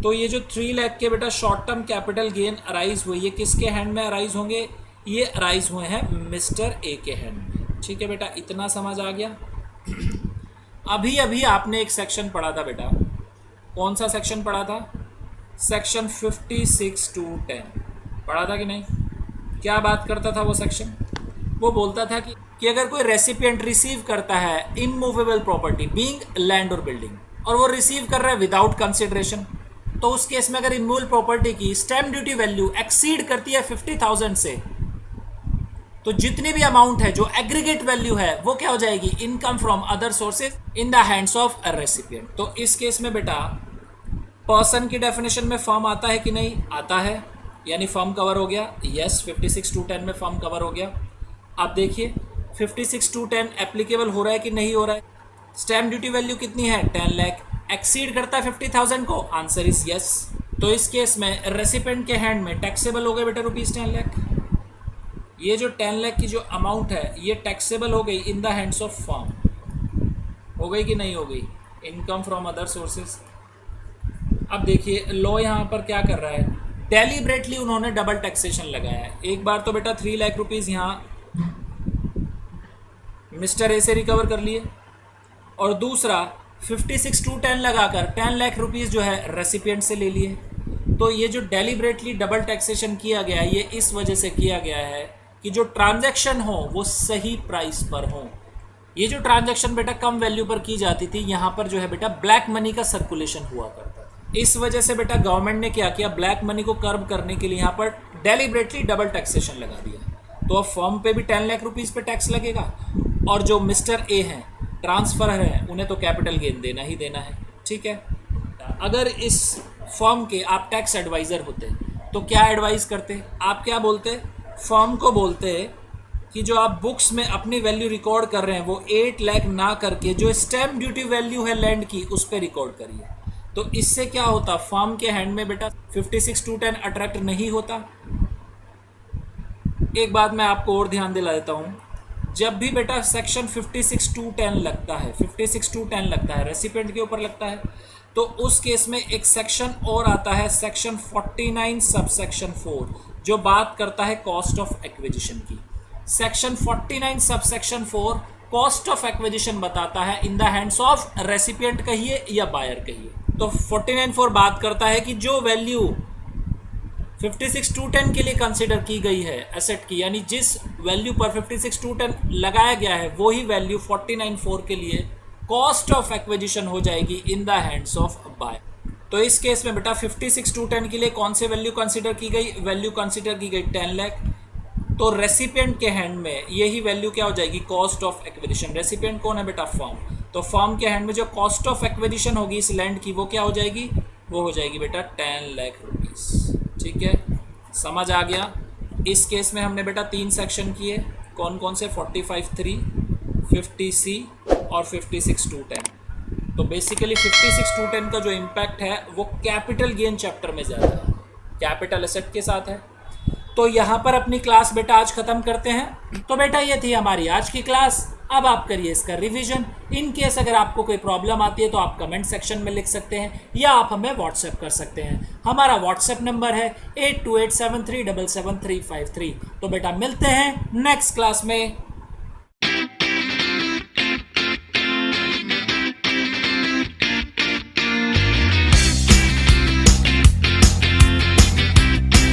तो ये जो 3 लाख के बेटा short term capital gain arise हुए, ये किसके हैंड में अराइज होंगे, ये अराइज हुए हैं मिस्टर ए के हैंड में, ठीक है बेटा। इतना समझ आ गया। अभी अभी आपने एक सेक्शन पढ़ा था बेटा, कौन सा सेक्शन पढ़ा था, सेक्शन 56 to 10 पढ़ा था कि नहीं। क्या बात करता था वो सेक्शन, वो बोलता था कि अगर कोई रेसिपिएंट रिसीव करता है इमूवेबल प्रॉपर्टी बीइंग लैंड और बिल्डिंग, और वो रिसीव कर रहा है विदाउट कंसिडरेशन, तो उस केस में अगर इमूवेबल प्रॉपर्टी की स्टैम्प ड्यूटी वैल्यू एक्सीड करती है 50,000 से, तो जितनी भी अमाउंट है जो एग्रीगेट वैल्यू है वो क्या हो जाएगी, income from other sources in the hands of a recipient. तो इस केस में बेटा पर्सन की डेफिनेशन में फर्म आता है कि नहीं, आता है, यानी फर्म कवर हो गया, यस। 56 to 10 में फर्म कवर हो गया। अब देखिए 56 to 10 एप्लीकेबल हो रहा है कि नहीं हो रहा है। स्टैम्प ड्यूटी वैल्यू कितनी है, 10 लाख, एक्सीड करता है 50,000 को, आंसर इज यस। तो इस केस में रेसिपेंट के हैंड में टैक्सेबल हो गए बेटा ₹10 लाख। ये जो 10 लाख की जो अमाउंट है ये टैक्सेबल हो गई इन द हैंड्स ऑफ फर्म, हो गई कि नहीं हो गई, इनकम फ्रॉम अदर सोर्सेज। अब देखिए लॉ यहाँ पर क्या कर रहा है, डेलिब्रेटली उन्होंने डबल टैक्सेशन लगाया है। एक बार तो बेटा 3 लाख रुपीज़ यहाँ मिस्टर ए से रिकवर कर लिए, और दूसरा 56 to 10 लगाकर 10 लाख रुपीज़ जो है रेसिपिएंट से ले लिए। तो ये जो डेलिब्रेटली डबल टैक्सेशन किया गया है ये इस वजह से किया गया है कि जो ट्रांजैक्शन हो वो सही प्राइस पर हो। ये जो ट्रांजैक्शन बेटा कम वैल्यू पर की जाती थी, यहाँ पर जो है बेटा ब्लैक मनी का सर्कुलेशन हुआ करता था। इस वजह से बेटा गवर्नमेंट ने क्या किया, ब्लैक मनी को कर्ब करने के लिए यहाँ पर डेलिब्रेटली डबल टैक्सेशन लगा दिया। तो अब फर्म पे भी 10 लाख रुपीज़ पे टैक्स लगेगा, और जो मिस्टर ए हैं ट्रांसफरर हैं उन्हें तो कैपिटल गेन देना ही देना है, ठीक है। अगर इस फर्म के आप टैक्स एडवाइज़र होते तो क्या एडवाइस करते, आप क्या बोलते, फर्म को बोलते कि जो आप बुक्स में अपनी वैल्यू रिकॉर्ड कर रहे हैं वो 8 लाख ना करके जो स्टैम्प ड्यूटी वैल्यू है लैंड की उस पर रिकॉर्ड करिए। तो इससे क्या होता, फर्म के हैंड में बेटा 56 to 10 अट्रैक्ट नहीं होता। एक बात मैं आपको और ध्यान दिला देता हूँ, जब भी बेटा सेक्शन 56 to 10 लगता है, 56 to 10 लगता है, रेसिपेंट के ऊपर लगता है, तो उस केस में एक सेक्शन और आता है, सेक्शन 49 सबसेक्शन 4, जो बात करता है कॉस्ट ऑफ एक्विजिशन की। Section 49 subsection 4 cost of acquisition बताता है in the hands of recipient कहिए या बायर कहिए। तो 49(4) बात करता है कि जो वैल्यू 56 to 10 के लिए कंसिडर की गई है एसेट की, यानी जिस वैल्यू पर 56 to 10 लगाया गया है वही वैल्यू 49(4) के लिए कॉस्ट ऑफ एक्विजिशन हो जाएगी in the hands of buyer. तो इस केस में बेटा 56 to 10 के लिए कौन से वैल्यू कंसिडर की गई, वैल्यू कंसिडर की गई 10 लाख। तो रेसिपिएंट के हैंड में यही वैल्यू क्या हो जाएगी, कॉस्ट ऑफ एक्विजिशन। रेसिपिएंट कौन है बेटा, फर्म। तो फर्म के हैंड में जो कॉस्ट ऑफ एक्विजिशन होगी इस लैंड की वो क्या हो जाएगी, वो हो जाएगी बेटा 10 लाख रुपीज़, ठीक है। समझ आ गया। इस केस में हमने बेटा 3 सेक्शन किए, कौन कौन से, 45(3), 50C और 56 to 10। तो बेसिकली 56 to 10 का जो इम्पैक्ट है वो कैपिटल गेन चैप्टर में ज़्यादा है, कैपिटल एसेट के साथ है। तो यहाँ पर अपनी क्लास बेटा आज ख़त्म करते हैं। तो बेटा ये थी हमारी आज की क्लास। अब आप करिए इसका रिवीजन। इन केस अगर आपको कोई प्रॉब्लम आती है तो आप कमेंट सेक्शन में लिख सकते हैं या आप हमें व्हाट्सएप कर सकते हैं। हमारा व्हाट्सएप नंबर है 8287377353। तो बेटा मिलते हैं नेक्स्ट क्लास में।